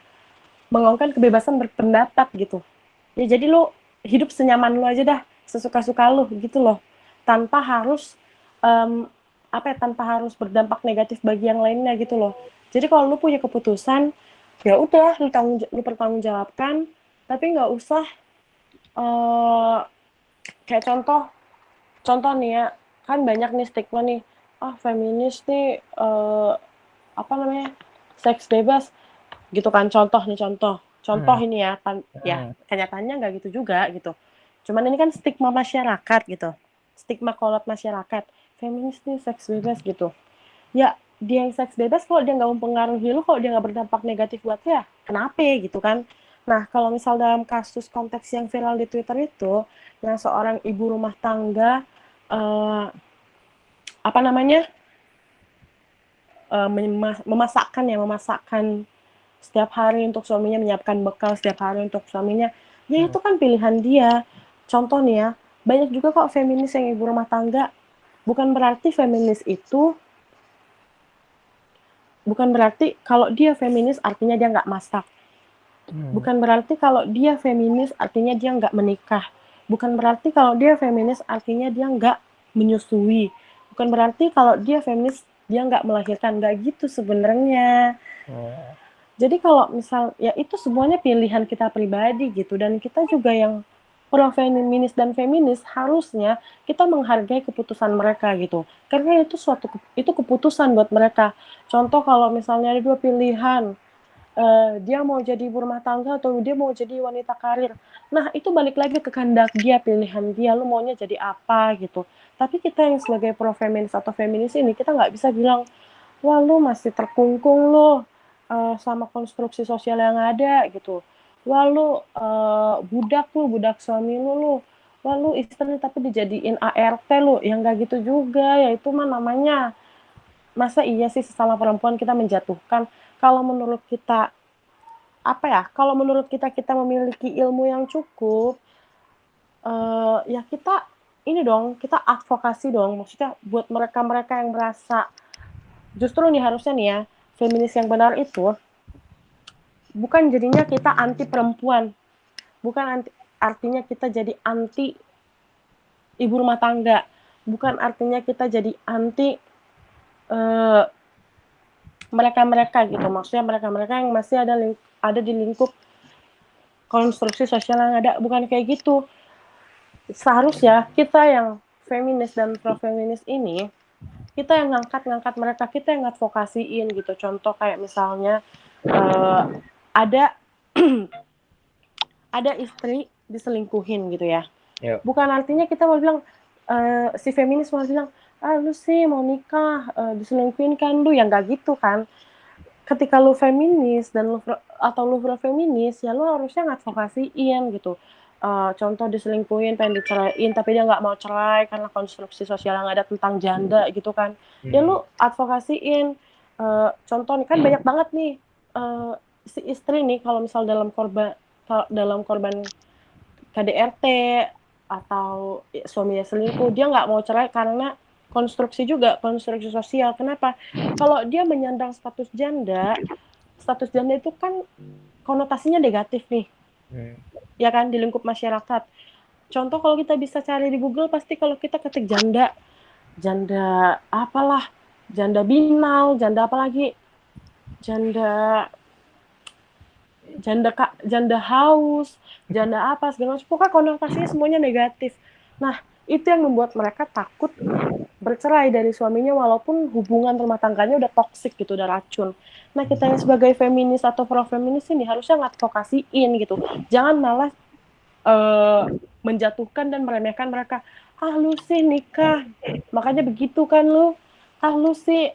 mengaungkan kebebasan berpendapat gitu. Ya jadi lu hidup senyaman lu aja dah, sesuka-suka lu gitu loh. Tanpa harus tanpa harus berdampak negatif bagi yang lainnya gitu loh. Jadi kalau lu punya keputusan, ya udah lu pertanggungjawabkan, tapi nggak usah kayak contoh nih ya, kan banyak nih stigma nih, feminis nih seks bebas gitu kan, contoh ini ya kan, ya kenyataannya nggak gitu juga gitu, cuman ini kan stigma masyarakat gitu, stigma kolot masyarakat, feminis nih seks bebas gitu, ya dia yang seks bebas kalau dia nggak mempengaruhi lu, kalau dia nggak berdampak negatif buat lu, ya kenapa gitu kan. Nah kalau misal dalam kasus konteks yang viral di Twitter itu, yang seorang ibu rumah tangga eh, apa namanya memasakkan setiap hari untuk suaminya, menyiapkan bekal setiap hari untuk suaminya, ya itu kan pilihan dia. Contoh nih ya, banyak juga kok feminis yang ibu rumah tangga. Bukan berarti kalau dia feminis artinya dia nggak masak. Bukan berarti kalau dia feminis artinya dia nggak menikah. Bukan berarti kalau dia feminis artinya dia nggak menyusui. Bukan berarti kalau dia feminis dia nggak melahirkan. Nggak gitu sebenarnya. Jadi kalau misal, ya itu semuanya pilihan kita pribadi gitu. Dan kita juga yang pro feminis dan feminis harusnya kita menghargai keputusan mereka gitu. Karena itu keputusan buat mereka. Contoh kalau misalnya ada dua pilihan, dia mau jadi ibu rumah tangga atau dia mau jadi wanita karir. Nah, itu balik lagi ke kehendak dia, pilihan dia, lu maunya jadi apa gitu. Tapi kita yang sebagai pro feminis atau feminis ini, kita nggak bisa bilang, wah lu masih terkungkung lu sama konstruksi sosial yang ada gitu. Wah lu budak suami lu. Wah lu istri tapi dijadiin ART lu. Yang nggak gitu juga, ya itu mah namanya, masa iya sih sesama perempuan kita menjatuhkan. Kalau menurut kita kalau menurut kita memiliki ilmu yang cukup, ya kita ini dong, kita advokasi dong, maksudnya buat mereka-mereka yang merasa, justru nih harusnya nih ya, feminis yang benar itu bukan jadinya kita anti perempuan, bukan artinya kita jadi anti ibu rumah tangga, bukan artinya kita jadi anti mereka-mereka gitu, maksudnya mereka-mereka yang masih ada di lingkup konstruksi sosial yang ada, bukan kayak gitu. Seharusnya kita yang feminis dan pro feminis ini, kita yang ngangkat mereka, kita yang ngadvokasiin gitu. Contoh kayak misalnya ada ada istri diselingkuhin gitu ya. Bukan artinya kita mau bilang si feminis mau bilang, lu sih mau nikah diselingkuhin kan lu, yang nggak gitu kan. Ketika lu feminis dan lu pro feminis, ya lu harusnya ngadvokasiin gitu. Contoh diselingkuhin, pengen diceraiin, tapi dia nggak mau cerai karena konstruksi sosial yang ada tentang janda gitu kan. Ya lu advokasiin. Contoh nih, kan banyak banget nih si istri nih kalau misal dalam korban KDRT atau suaminya selingkuh, dia nggak mau cerai karena konstruksi sosial. Kenapa? Kalau dia menyandang status janda itu kan konotasinya negatif nih, ya kan, di lingkup masyarakat. Contoh kalau kita bisa cari di Google, pasti kalau kita ketik janda apalah, janda binal, janda apalagi, janda haus, janda apa segala macam, pokoknya konotasinya semuanya negatif. Nah, itu yang membuat mereka takut bercerai dari suaminya walaupun hubungan rumah tangganya udah toksik gitu, udah racun. Nah, kita yang sebagai feminis atau pro feminis ini harusnya ngadvokasiin gitu. Jangan malah menjatuhkan dan meremehkan mereka. Lu sih nikah, makanya begitu kan lu. Lu sih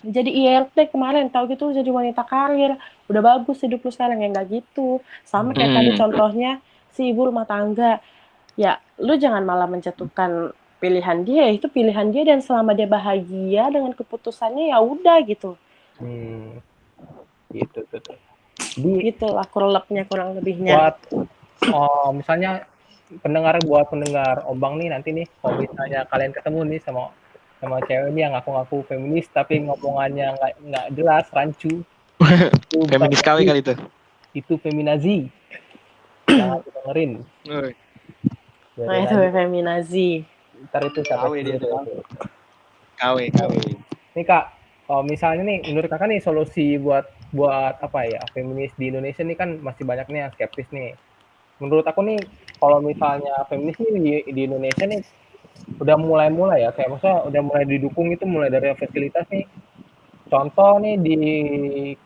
jadi IRT kemarin, tahu gitu jadi wanita karir, udah bagus hidup lu sekarang, ya nggak gitu. Sama kayak tadi contohnya si ibu rumah tangga, ya lu jangan malah menjatuhkan pilihan dia, itu pilihan dia, dan selama dia bahagia dengan keputusannya ya udah gitu. Gitu tuh. Gitulah kurang lebihnya. Misalnya buat pendengar Obang nih nanti nih kalau misalnya kalian ketemu nih sama cewek nih yang ngaku-ngaku feminis tapi ngomongannya nggak jelas, rancu, itu bukan Feminis KW feminis, kali itu. itu feminazi. Jangan didengerin. Woi, Nah, Biarin itu aja. feminisasi. Ntar itu siapa KW dia sendiri tuh. itu. KW. Nih Kak, kalau misalnya nih menurut Kakak nih solusi buat apa ya feminis di Indonesia nih kan masih banyak nih yang skeptis nih. Menurut aku nih kalau misalnya feminis nih di Indonesia nih udah mulai ya kayak maksudnya udah mulai didukung itu mulai dari fasilitas nih. Contoh nih di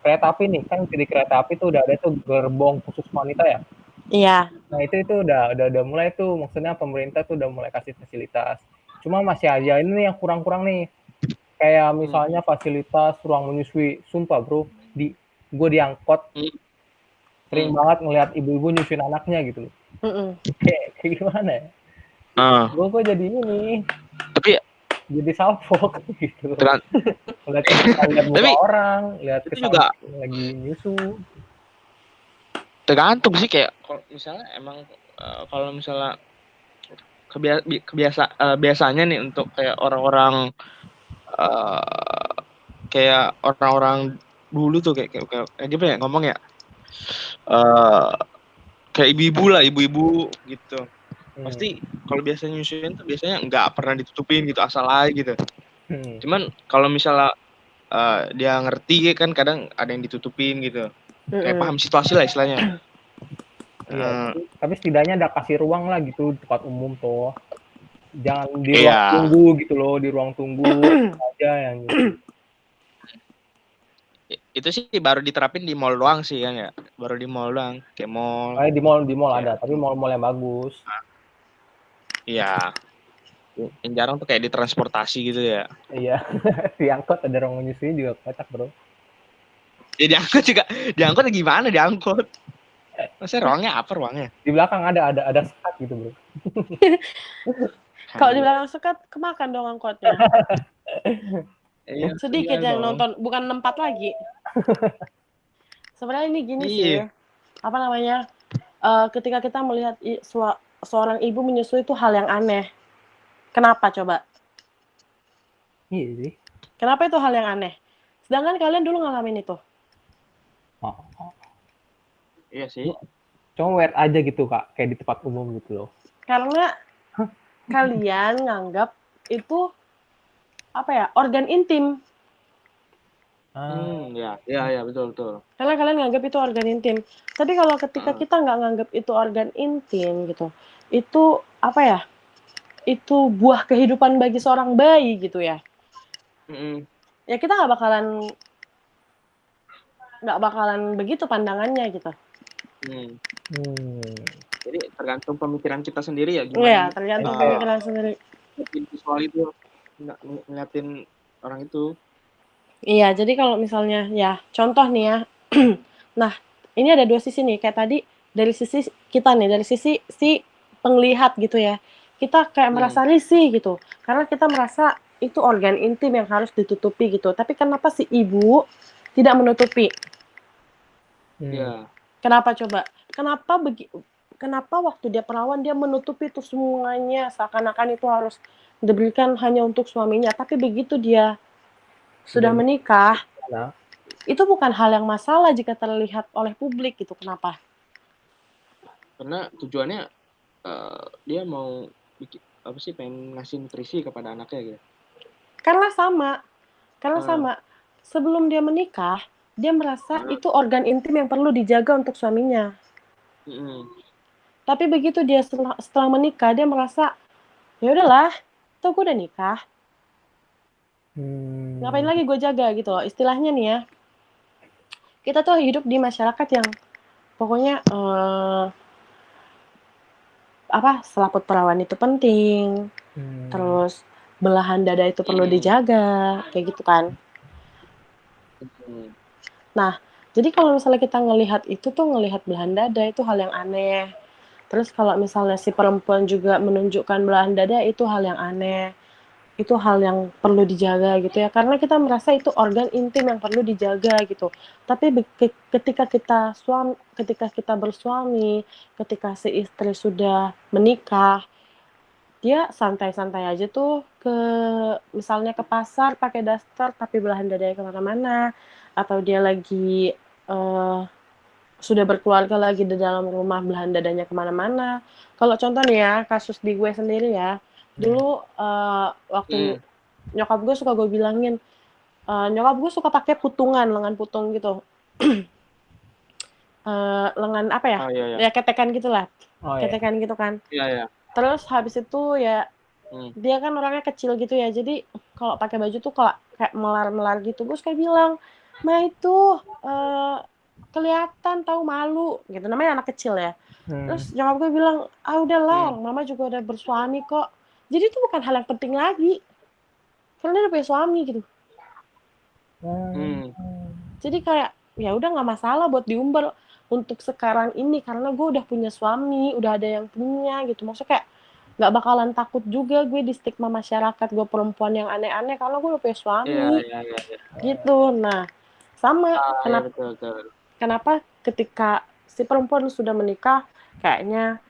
kereta api nih kan di kereta api tuh udah ada tuh gerbong khusus wanita ya. Iya. Nah itu udah mulai tuh maksudnya pemerintah tuh udah mulai kasih fasilitas. Cuma masih aja ini nih yang kurang-kurang nih. Kayak misalnya fasilitas ruang menyusui. Sumpah bro, gue diangkut sering banget ngelihat ibu-ibu nyusuin anaknya gitu loh. Kayak gimana ya? Gue jadi ini. Tapi jadi salfok gitu. Lihat muka tapi orang, lihat itu juga lagi nyusu. tergantung sih kayak kalau misalnya emang kalau misalnya biasanya nih untuk kayak orang-orang kayak orang-orang dulu tuh kayak gimana ya ngomong ya kayak ibu-ibu gitu pasti kalau biasanya nyusuin tuh biasanya nggak pernah ditutupin gitu asal aja gitu. Cuman kalau misalnya dia ngerti kan kadang ada yang ditutupin gitu kayak paham situasi lah istilahnya. Iya, tapi setidaknya ada kasih ruang lah gitu di tempat umum tuh. Jangan di ruang tunggu gitu loh, di ruang tunggu aja yang nyusu. Itu sih baru diterapin di mall doang sih kan ya, baru di mall doang kayak mall. Di mall ada, tapi mall-mall yang bagus. Iya. Yang jarang tuh kayak di transportasi gitu ya. Iya, diangkut ada ruang menyusui juga kocak bro. Ya diangkut gimana diangkut? Maksudnya ruangnya? Di belakang ada sekat gitu bro. Kalau di belakang sekat kemakan dong angkotnya. Sedikit yang nonton, bukan 4 lagi. Sebenarnya ini gini sih, apa namanya? Ketika kita melihat seorang ibu menyusui itu hal yang aneh. Kenapa coba? Iya sih. Kenapa itu hal yang aneh? Sedangkan kalian dulu ngalamin itu. Iya sih. Cuma weird aja gitu kak, kayak di tempat umum gitu loh. Karena kalian nganggap itu apa ya, organ intim. Ya betul. Karena kalian nganggap itu organ intim. Tapi kalau ketika kita nggak nganggap itu organ intim gitu, itu apa ya? Itu buah kehidupan bagi seorang bayi gitu ya. Ya kita nggak bakalan begitu pandangannya gitu. Jadi tergantung pemikiran kita sendiri ya gimana. Iya, tergantung pemikiran sendiri. Visual itu ngeliatin orang itu. Iya, jadi kalau misalnya ya contoh nih ya. Nah, ini ada 2 sisi nih. Kayak tadi dari sisi kita nih, dari sisi si penglihat gitu ya. Kita kayak merasa risih gitu. Karena kita merasa itu organ intim yang harus ditutupi gitu. Tapi kenapa si ibu tidak menutupi? Kenapa coba? Kenapa waktu dia perawan dia menutupi itu semuanya seakan-akan itu harus diberikan hanya untuk suaminya. Tapi begitu dia sudah menikah, itu bukan hal yang masalah jika terlihat oleh publik gitu. Kenapa? Karena tujuannya dia mau bikin apa sih, pengen ngasih nutrisi kepada anaknya gitu. Karena sama. Sebelum dia menikah, dia merasa itu organ intim yang perlu dijaga untuk suaminya. Tapi begitu dia setelah menikah, dia merasa ya udahlah, tuh gue udah nikah. Ngapain lagi gue jaga gitu loh. Istilahnya nih ya, kita tuh hidup di masyarakat yang pokoknya selaput perawan itu penting. Terus belahan dada itu perlu dijaga, kayak gitu kan. Nah, jadi kalau misalnya kita ngelihat itu tuh ngelihat belahan dada itu hal yang aneh. Terus kalau misalnya si perempuan juga menunjukkan belahan dada itu hal yang aneh. itu hal yang perlu dijaga gitu ya, karena kita merasa itu organ intim yang perlu dijaga gitu. Tapi ketika kita bersuami, ketika si istri sudah menikah, dia santai-santai aja tuh misalnya ke pasar pakai daster tapi belahan dadanya kemana-mana, atau dia lagi sudah berkeluarga lagi di dalam rumah belahan dadanya kemana-mana. Kalau contoh nih ya, kasus di gue sendiri ya, dulu waktu nyokap gue suka gue bilangin, nyokap gue suka pakai putungan, lengan putung gitu. Lengan apa ya? Oh iya iya. Ya ketekan gitulah. Oh ya. Ketekan gitu kan. Iya iya. Terus habis itu ya dia kan orangnya kecil gitu ya. Jadi kalau pakai baju tuh kayak melar-melar gitu. Gue suka bilang, "Ma itu kelihatan tahu malu." Gitu. Namanya anak kecil ya. Terus nyokap gue bilang, "Ah udahlah, mama juga udah bersuami kok." Jadi itu bukan hal yang penting lagi. Karena dia udah punya suami gitu. Jadi kayak ya udah nggak masalah buat diumbar untuk sekarang ini karena gue udah punya suami, udah ada yang punya gitu. Maksudnya kayak nggak bakalan takut juga gue di stigma masyarakat gue perempuan yang aneh-aneh karena gue udah punya suami. Iya. Gitu. Nah, sama Iya, betul. kenapa ketika si perempuan sudah menikah kayaknya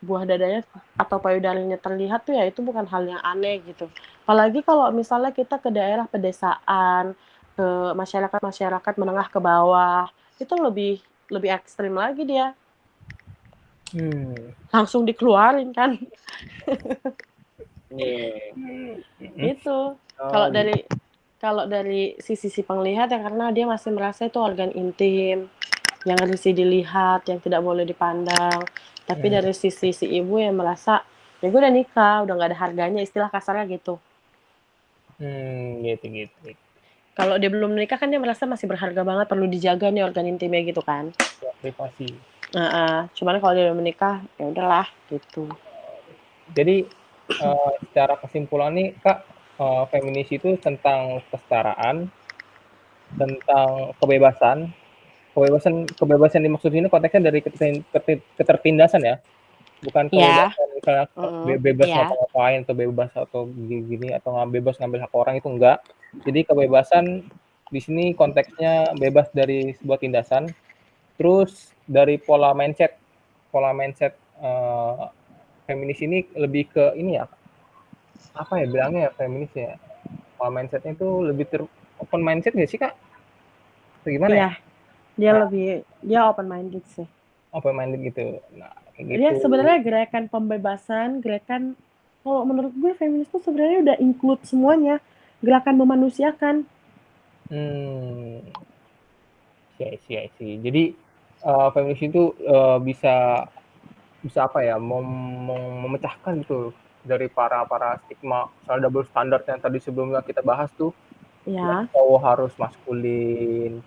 buah dadanya atau payudarinya terlihat tuh ya itu bukan hal yang aneh gitu. Apalagi kalau misalnya kita ke daerah pedesaan, ke masyarakat menengah ke bawah, itu lebih ekstrim lagi dia. Langsung dikeluarin kan. Itu. Kalau dari sisi penglihat ya karena dia masih merasa itu organ intim yang harus dilihat, yang tidak boleh dipandang. Tapi dari sisi si ibu yang merasa ya gue udah nikah, udah nggak ada harganya, istilah kasarnya gitu. Gitu. Kalau dia belum menikah kan dia merasa masih berharga banget, perlu dijaga nih organ intimnya gitu kan. Ya, privasi. Cuman kalau dia udah menikah ya udahlah gitu. Jadi secara kesimpulan nih Kak, feminis itu tentang kesetaraan, tentang kebebasan dimaksud ini konteksnya dari ketertindasan ya, bukan kebebasan misalnya bebas ngapa-ngapain atau bebas atau gini atau bebas ngambil hak orang, itu enggak. Jadi kebebasan di sini konteksnya bebas dari sebuah tindasan, terus dari pola mindset feminis ini lebih ke ini ya, apa ya bilangnya ya feminis ya, pola mindsetnya itu lebih open mindset nggak sih Kak? Atau gimana ya? Dia open minded sih. Open minded gitu. Nah, gitu. Dia sebenarnya gerakan pembebasan, kalau menurut gue feminis itu sebenarnya udah include semuanya, gerakan memanusiakan. I see. Jadi feminis itu bisa apa ya, memecahkan gitu dari para stigma soal double standard yang tadi sebelumnya kita bahas tuh. Ya. Cowok harus maskulin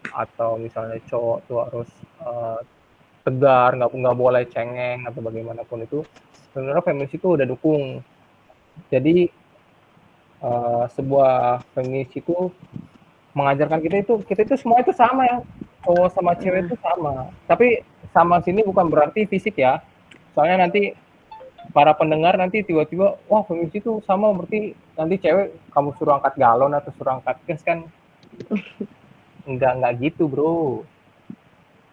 atau misalnya cowok tuh harus tegar, nggak boleh cengeng atau bagaimanapun itu. Sebenarnya feminis itu udah dukung. Jadi sebuah feminis itu mengajarkan kita itu semua itu sama ya, cowok sama cewek itu sama. Tapi sama sini bukan berarti fisik ya. Soalnya nanti para pendengar nanti tiba-tiba wah feminis itu sama berarti nanti cewek kamu suruh angkat galon atau suruh angkat gas kan. Enggak gitu bro,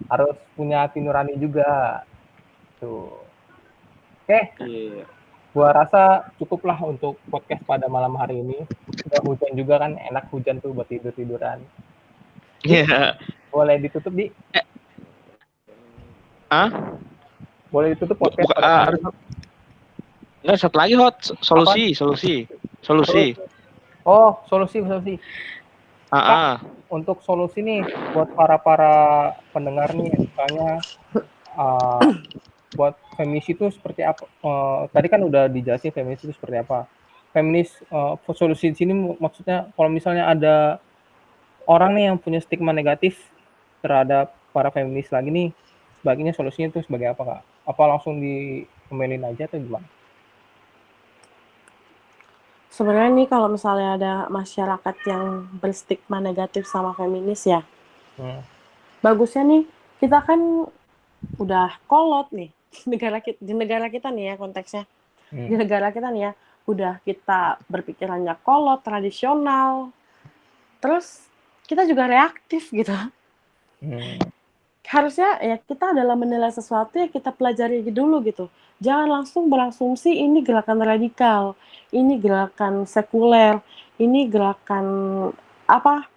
harus punya hati nurani juga tuh. Oke. Gua rasa cukuplah untuk podcast pada malam hari ini. Udah hujan juga kan, enak hujan tuh buat tiduran. Iya. Boleh ditutup Di? Boleh ditutup podcast Enggak, satu lagi Hot, solusi. Oh, solusi. Untuk solusi nih buat para pendengar nih, misalnya buat feminis itu seperti apa? Tadi kan udah dijelasin feminis itu seperti apa. Feminis solusi di sini maksudnya kalau misalnya ada orang nih yang punya stigma negatif terhadap para feminis lagi nih, sebaiknya solusinya itu sebagai apa Kak? Apa langsung diomelin aja atau gimana? Sebenarnya nih kalau misalnya ada masyarakat yang berstigma negatif sama feminis ya, bagusnya nih kita kan udah kolot nih di negara kita nih ya konteksnya. Di negara kita nih ya, udah kita berpikirannya kolot, tradisional, terus kita juga reaktif gitu. Harusnya ya kita dalam menilai sesuatu ya kita pelajari dulu gitu. Jangan langsung berasumsi ini gerakan radikal, ini gerakan sekuler, ini gerakan apa?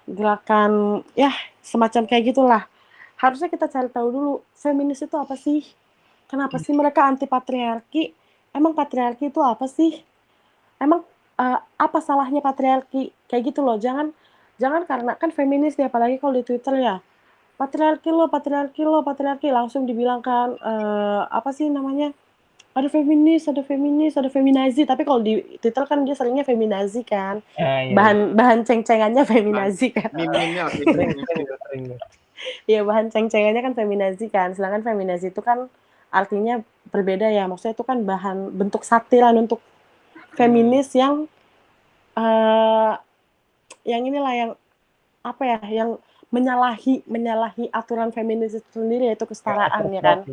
Gerakan ya semacam kayak gitulah. Harusnya kita cari tahu dulu feminis itu apa sih? Kenapa sih mereka anti patriarki? Emang patriarki itu apa sih? Emang apa salahnya patriarki? Kayak gitu loh. Jangan karena kan feminis ya, apalagi kalau di Twitter ya. Patriarki lo, patriarki lo, patriarki langsung dibilang kan apa sih namanya? Ada feminis, ada feminis, ada feminazi. Tapi kalau di Twitter kan dia seringnya feminazi kan. Bahan ceng-cengannya feminazi kan. Meme-nya Sering. Iya, bahan ceng-cengannya kan feminazi kan. Sedangkan feminazi itu kan artinya berbeda ya. Maksudnya itu kan bahan bentuk satiran untuk feminis yang inilah yang apa ya, yang menyalahi aturan feminis itu sendiri, yaitu kesetaraan ya kan.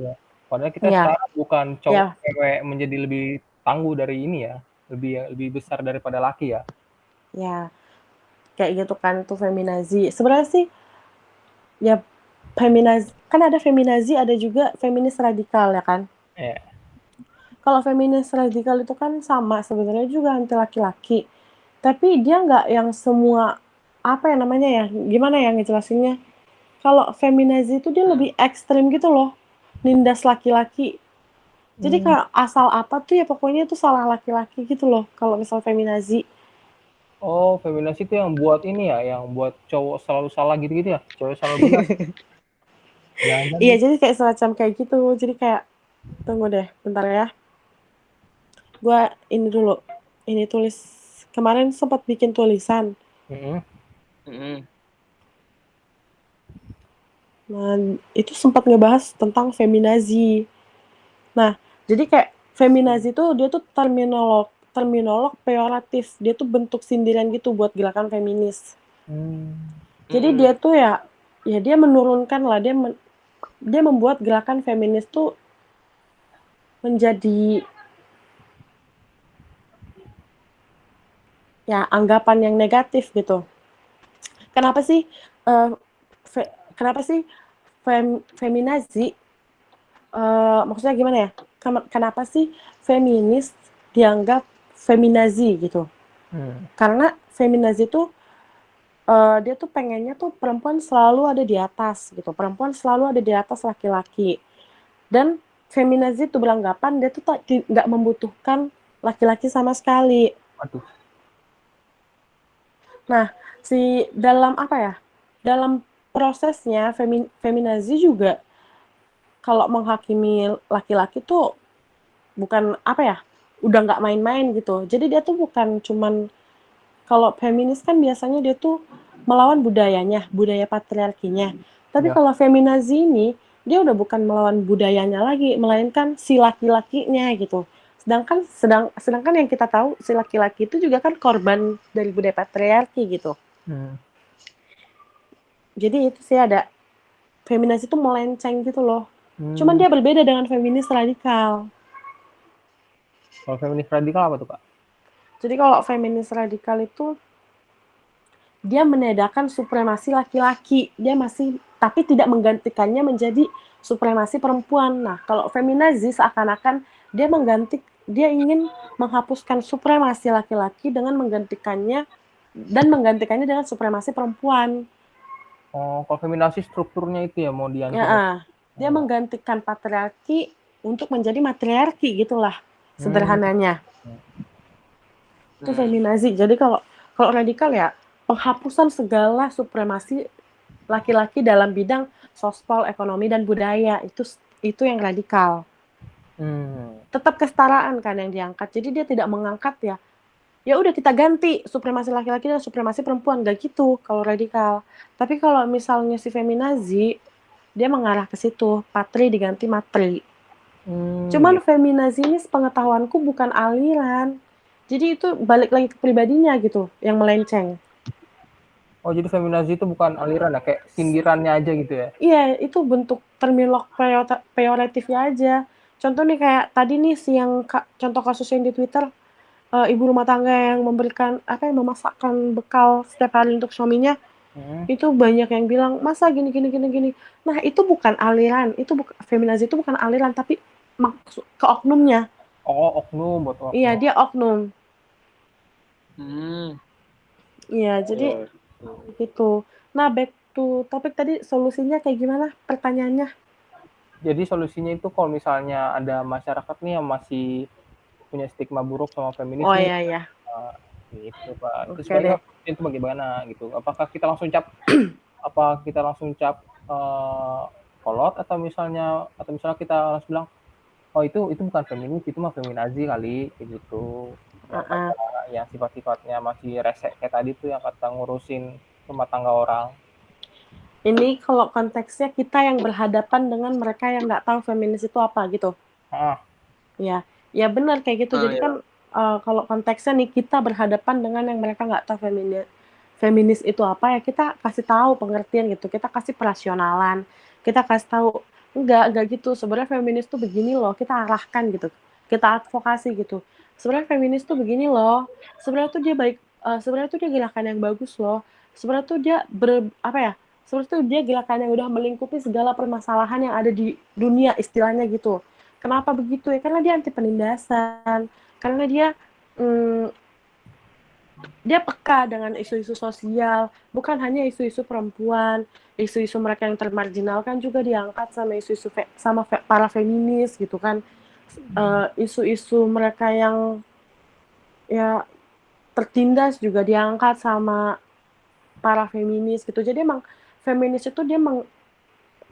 Padahal kita setara, bukan cowok cewek menjadi lebih tangguh dari ini ya, lebih besar daripada laki ya. Ya, kayak gitu kan tuh feminazi. Sebenarnya sih ya feminazi, kan ada feminazi, ada juga feminis radikal ya kan. Kalau feminis radikal itu kan sama sebenarnya juga anti laki-laki, tapi dia nggak yang semua apa ya namanya ya, gimana ya ngejelasinnya. Kalau feminazi itu dia lebih ekstrim gitu loh, nindas laki-laki. Jadi kalau asal apa tuh ya pokoknya itu salah laki-laki gitu loh kalau misal feminazi. Oh, feminazi itu yang buat ini ya, yang buat cowok selalu salah gitu-gitu ya, cowok selalu benar. Iya, jadi kayak semacam kayak gitu. Jadi kayak tunggu deh, bentar ya. Gua ini dulu. Ini tulis kemarin sempat bikin tulisan. Nah, itu sempat ngebahas tentang feminazi. Nah, jadi kayak feminazi itu dia tuh terminolog peyoratif. Dia tuh bentuk sindiran gitu buat gerakan feminis. Jadi dia tuh ya dia menurunkan lah, dia membuat gerakan feminis tuh menjadi ya anggapan yang negatif gitu. Kenapa sih feminazi maksudnya gimana ya? Kenapa sih feminis dianggap feminazi gitu? Karena feminazi itu dia tuh pengennya tuh perempuan selalu ada di atas gitu. Perempuan selalu ada di atas laki-laki. Dan feminazi itu beranggapan dia tuh nggak membutuhkan laki-laki sama sekali. Nah, dalam apa ya? Dalam prosesnya feminazi juga kalau menghakimi laki-laki tuh bukan apa ya? Udah nggak main-main gitu. Jadi dia tuh bukan cuman, kalau feminis kan biasanya dia tuh melawan budayanya, budaya patriarkinya. Tapi kalau feminazi ini dia udah bukan melawan budayanya lagi, melainkan si laki-lakinya gitu. Sedangkan yang kita tahu si laki-laki itu juga kan korban dari budaya patriarki gitu. Jadi itu sih ada feminis itu melenceng gitu loh. Cuman dia berbeda dengan feminis radikal. Kalau feminis radikal apa tuh, Kak? Jadi kalau feminis radikal itu dia menedakan supremasi laki-laki. Dia masih tapi tidak menggantikannya menjadi supremasi perempuan. Nah, kalau feminazi seakan-akan dia ingin menghapuskan supremasi laki-laki dengan menggantikannya dengan supremasi perempuan. Oh, kalau feminazi strukturnya itu ya mau dihancurkan. Ya, dia menggantikan patriarki untuk menjadi matriarki gitulah sederhananya. Itu feminazi. Jadi kalau radikal ya penghapusan segala supremasi laki-laki dalam bidang sospol, ekonomi dan budaya. Itu yang radikal. Tetap kesetaraan kan yang diangkat. Jadi dia tidak mengangkat ya udah kita ganti supremasi laki-laki dan supremasi perempuan, gak gitu kalau radikal. Tapi kalau misalnya si feminazi dia mengarah ke situ, patri diganti matri. Cuman feminazi ini sepengetahuanku bukan aliran. Jadi itu balik lagi ke pribadinya gitu yang melenceng. Oh, jadi feminazi itu bukan aliran ya, kayak sindirannya aja gitu ya? Iya, itu bentuk terminolog peyoratifnya aja. contoh nih kayak tadi nih contoh kasus yang di Twitter, ibu rumah tangga yang memasakkan bekal setiap hari untuk suaminya, itu banyak yang bilang, "Masa gini gini gini gini." Nah, itu bukan aliran, feminazi itu bukan aliran, tapi maksud ke oknumnya. Oh, oknum, buat oknum. Iya, dia oknum. Iya, jadi gitu. Nah, back to topik tadi, solusinya kayak gimana pertanyaannya? Jadi solusinya itu kalau misalnya ada masyarakat nih yang masih punya stigma buruk sama feminis Oh nih, iya iya. gitu Pak. Itu Oke sebenarnya deh. itu bagaimana gitu? Apakah kita langsung cap kolot atau misalnya kita langsung bilang, oh itu bukan feminis, itu mah feminazi kali, kayak gitu. Yang Heeh. yang sifat-sifatnya masih resek kayak tadi tuh yang kata ngurusin rumah tangga orang. Ini kalau konteksnya kita yang berhadapan dengan mereka yang nggak tahu feminis itu apa gitu. Ya, ya benar kayak gitu. Jadi kan kalau konteksnya nih kita berhadapan dengan yang mereka nggak tahu feminis itu apa, ya kita kasih tahu pengertian gitu. Kita kasih perasionalan. Kita kasih tahu enggak gitu. Sebenarnya feminis tuh begini loh. Kita arahkan gitu. Kita advokasi gitu. Sebenarnya feminis tuh begini loh. Sebenarnya tuh dia baik. Sebenarnya tuh dia gerakan yang bagus loh. Sebenarnya tuh dia sebenarnya tuh dia gerakan yang udah melingkupi segala permasalahan yang ada di dunia istilahnya gitu. Kenapa begitu ya? Karena dia anti penindasan, karena dia peka dengan isu-isu sosial, bukan hanya isu-isu perempuan, isu-isu mereka yang termarginalkan juga diangkat sama para feminis gitu kan. Isu-isu mereka yang ya tertindas juga diangkat sama para feminis gitu. Jadi emang feminis itu dia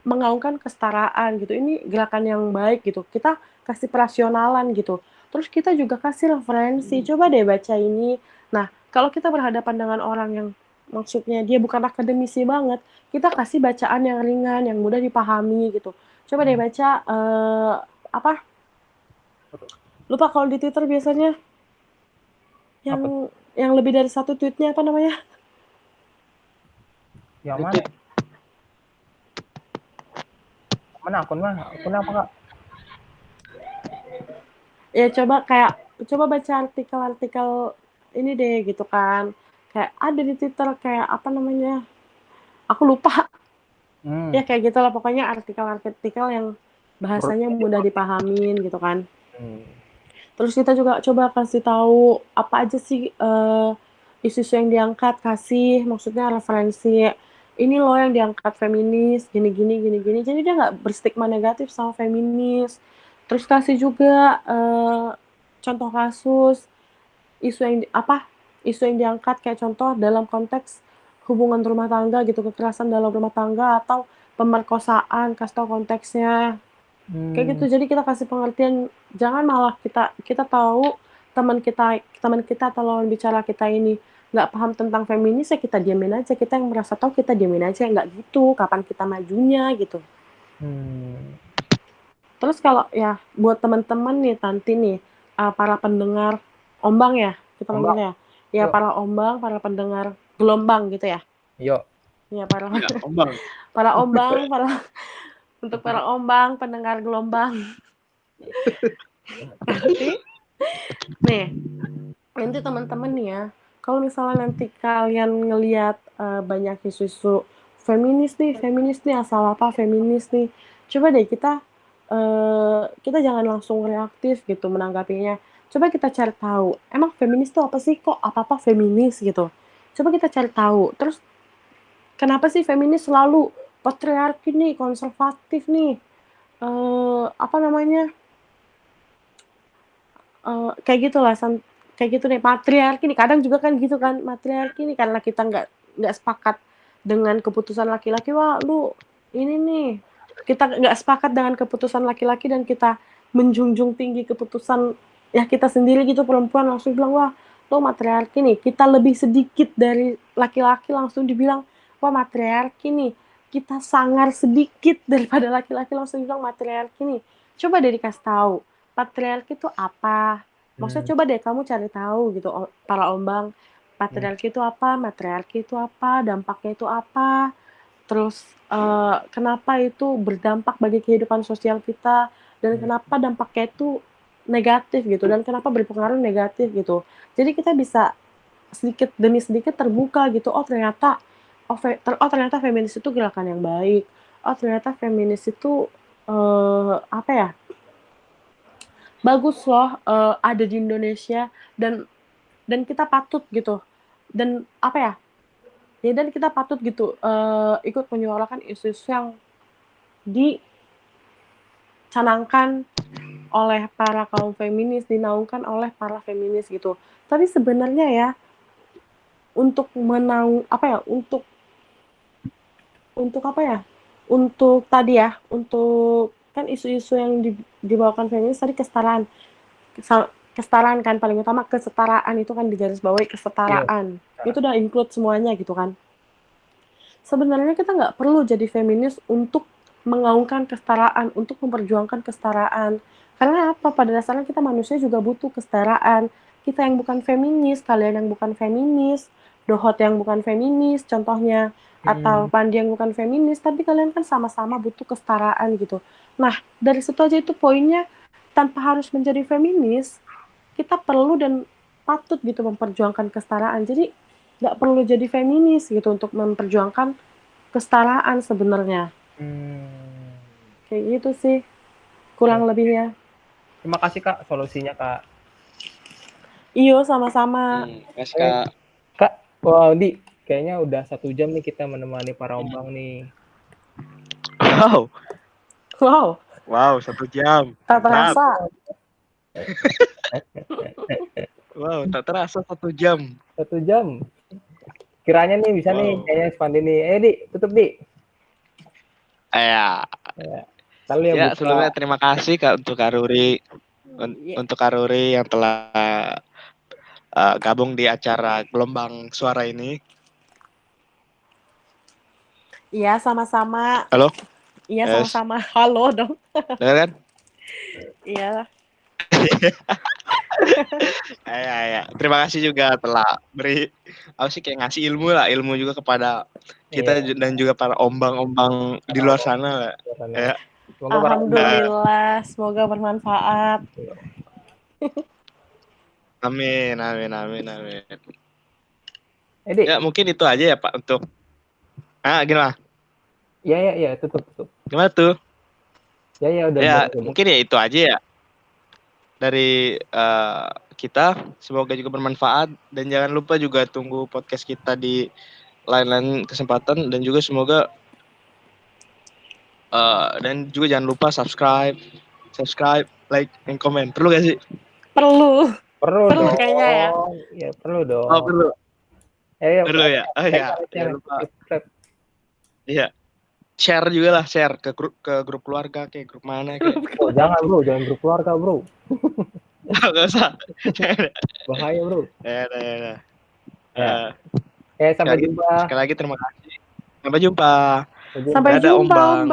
menggaungkan kesetaraan gitu. Ini gerakan yang baik gitu. Kita kasih perasionalan gitu. Terus kita juga kasih referensi. Coba deh baca ini. Nah, kalau kita berhadapan dengan orang yang maksudnya dia bukan akademisi banget, kita kasih bacaan yang ringan, yang mudah dipahami gitu. Coba deh baca apa? Lupa kalau di Twitter biasanya yang lebih dari satu tweetnya apa namanya? Yang mana? Mana akunnya apa Kak? Ya coba baca artikel-artikel ini deh gitu kan. Kayak ada di Twitter kayak apa namanya? Aku lupa. Ya kayak gitulah pokoknya artikel-artikel yang bahasanya mudah dipahamin gitu kan. Terus kita juga coba kasih tahu apa aja sih isu-isu yang diangkat, kasih maksudnya referensi. Ini loh yang diangkat feminis, gini-gini gini-gini. Jadi dia nggak berstigma negatif sama feminis. Terus kasih juga contoh kasus isu yang diangkat kayak contoh dalam konteks hubungan rumah tangga gitu, kekerasan dalam rumah tangga atau pemerkosaan, kasih tahu konteksnya. Kayak gitu. Jadi kita kasih pengertian, jangan malah kita tahu teman kita atau lawan bicara kita ini nggak paham tentang feminis, ya kita diamin aja. Kita yang merasa tahu kita diamin aja, nggak gitu. Kapan kita majunya gitu. Terus kalau ya buat teman-teman nih Tanti nih, para pendengar ombang ya kita panggilnya ya, para pendengar gelombang gitu ya. Iya. Ya untuk para ombang pendengar gelombang. Nanti teman-teman nih ya, kalau misalnya nanti kalian ngelihat banyak isu-isu feminis nih asal apa feminis nih, coba deh kita jangan langsung reaktif gitu menanggapinya. Coba kita cari tahu, emang feminis itu apa sih, kok apa-apa feminis gitu. Coba kita cari tahu. Terus kenapa sih feminis selalu patriarki nih, konservatif nih, kayak gitulah, kayak gitu nih, patriarki nih. Kadang juga kan gitu kan, matriarki nih karena kita nggak sepakat dengan keputusan laki-laki. Wah, lu ini nih, kita nggak sepakat dengan keputusan laki-laki dan kita menjunjung tinggi keputusan ya kita sendiri gitu, perempuan langsung bilang, wah lo matriarki nih. Kita lebih sedikit dari laki-laki langsung dibilang, wah matriarki nih. Kita sangar sedikit daripada laki-laki langsung bilang matriarki nih. Coba deh dikasih tahu, patriarki itu apa? Maksudnya coba deh kamu cari tahu gitu, para ombang, patriarki itu apa, matriarki itu apa, dampaknya itu apa, terus kenapa itu berdampak bagi kehidupan sosial kita, dan kenapa dampaknya itu negatif gitu, dan kenapa berpengaruh negatif gitu. Jadi kita bisa sedikit demi sedikit terbuka gitu, ternyata feminis itu gerakan yang baik, oh ternyata feminis itu apa ya, bagus loh ada di Indonesia, dan kita patut gitu, dan apa ya, dan kita patut gitu ikut menyuarakan isu-isu yang dicanangkan oleh para kaum feminis, dinaungkan oleh para feminis gitu. Tapi sebenarnya ya, untuk apa ya, untuk tadi ya, untuk kan isu-isu yang dibawakan feminis tadi kesetaraan, kesetaraan kan paling utama, kesetaraan itu kan digarisbawahi kesetaraan. Itu udah include semuanya gitu kan. Sebenarnya kita nggak perlu jadi feminis untuk mengaungkan kesetaraan, untuk memperjuangkan kesetaraan. Karena apa? Pada dasarnya kita manusia juga butuh kesetaraan. Kita yang bukan feminis, kalian yang bukan feminis, Dohot yang bukan feminis, contohnya, atau Pandi yang bukan feminis, tapi kalian kan sama-sama butuh kesetaraan gitu. Nah, dari situ aja itu poinnya, tanpa harus menjadi feminis, kita perlu dan patut gitu memperjuangkan kesetaraan. Jadi nggak perlu jadi feminis gitu untuk memperjuangkan kesetaraan sebenarnya. Kayak gitu sih kurang lebihnya. Terima kasih Kak solusinya Kak. Iyo, sama-sama. Mas Kak. Kak, wow Di, kayaknya udah 1 jam nih kita menemani para ombang nih. Wow, 1 jam. Tak terasa. Wow, tak terasa 1 jam. 1 jam. Kiranya nih bisa nih kayaknya expand ini. Di, tutup Di. Ya. Ya, Sebelumnya terima kasih Kak untuk Kak Ruri. Untuk Kak Ruri yang telah gabung di acara Gelombang Suara ini. Iya, sama-sama. Halo? Iya, sama-sama. Halo dong. Dengar kan? Iya. Ya. Terima kasih juga telah beri kayak ngasih ilmu juga kepada kita dan juga para ombang-ombang di luar sana lah. Ya. Alhamdulillah, semoga bermanfaat. Amin. Ya mungkin itu aja ya Pak untuk gimana? Ya, tutup. Gimana tuh? Ya, udah. Ya, mungkin ya itu aja ya dari kita. Semoga juga bermanfaat dan jangan lupa juga tunggu podcast kita di lain-lain kesempatan, dan juga semoga dan juga jangan lupa subscribe, like, and comment. Perlu gak sih? Perlu dong. Kayaknya ya. Ya, perlu dong. Oh, perlu. Perlu ya. Oh ya. Jangan lupa. Iya. Share juga lah, share ke grup keluarga, kayak grup mana kayak. Oh, jangan bro, jangan grup keluarga bro. Gak usah. Bahaya bro. Ya. Sampai jumpa. Sekali lagi terima kasih. Sampai jumpa. Sampai jumpa, Ombang.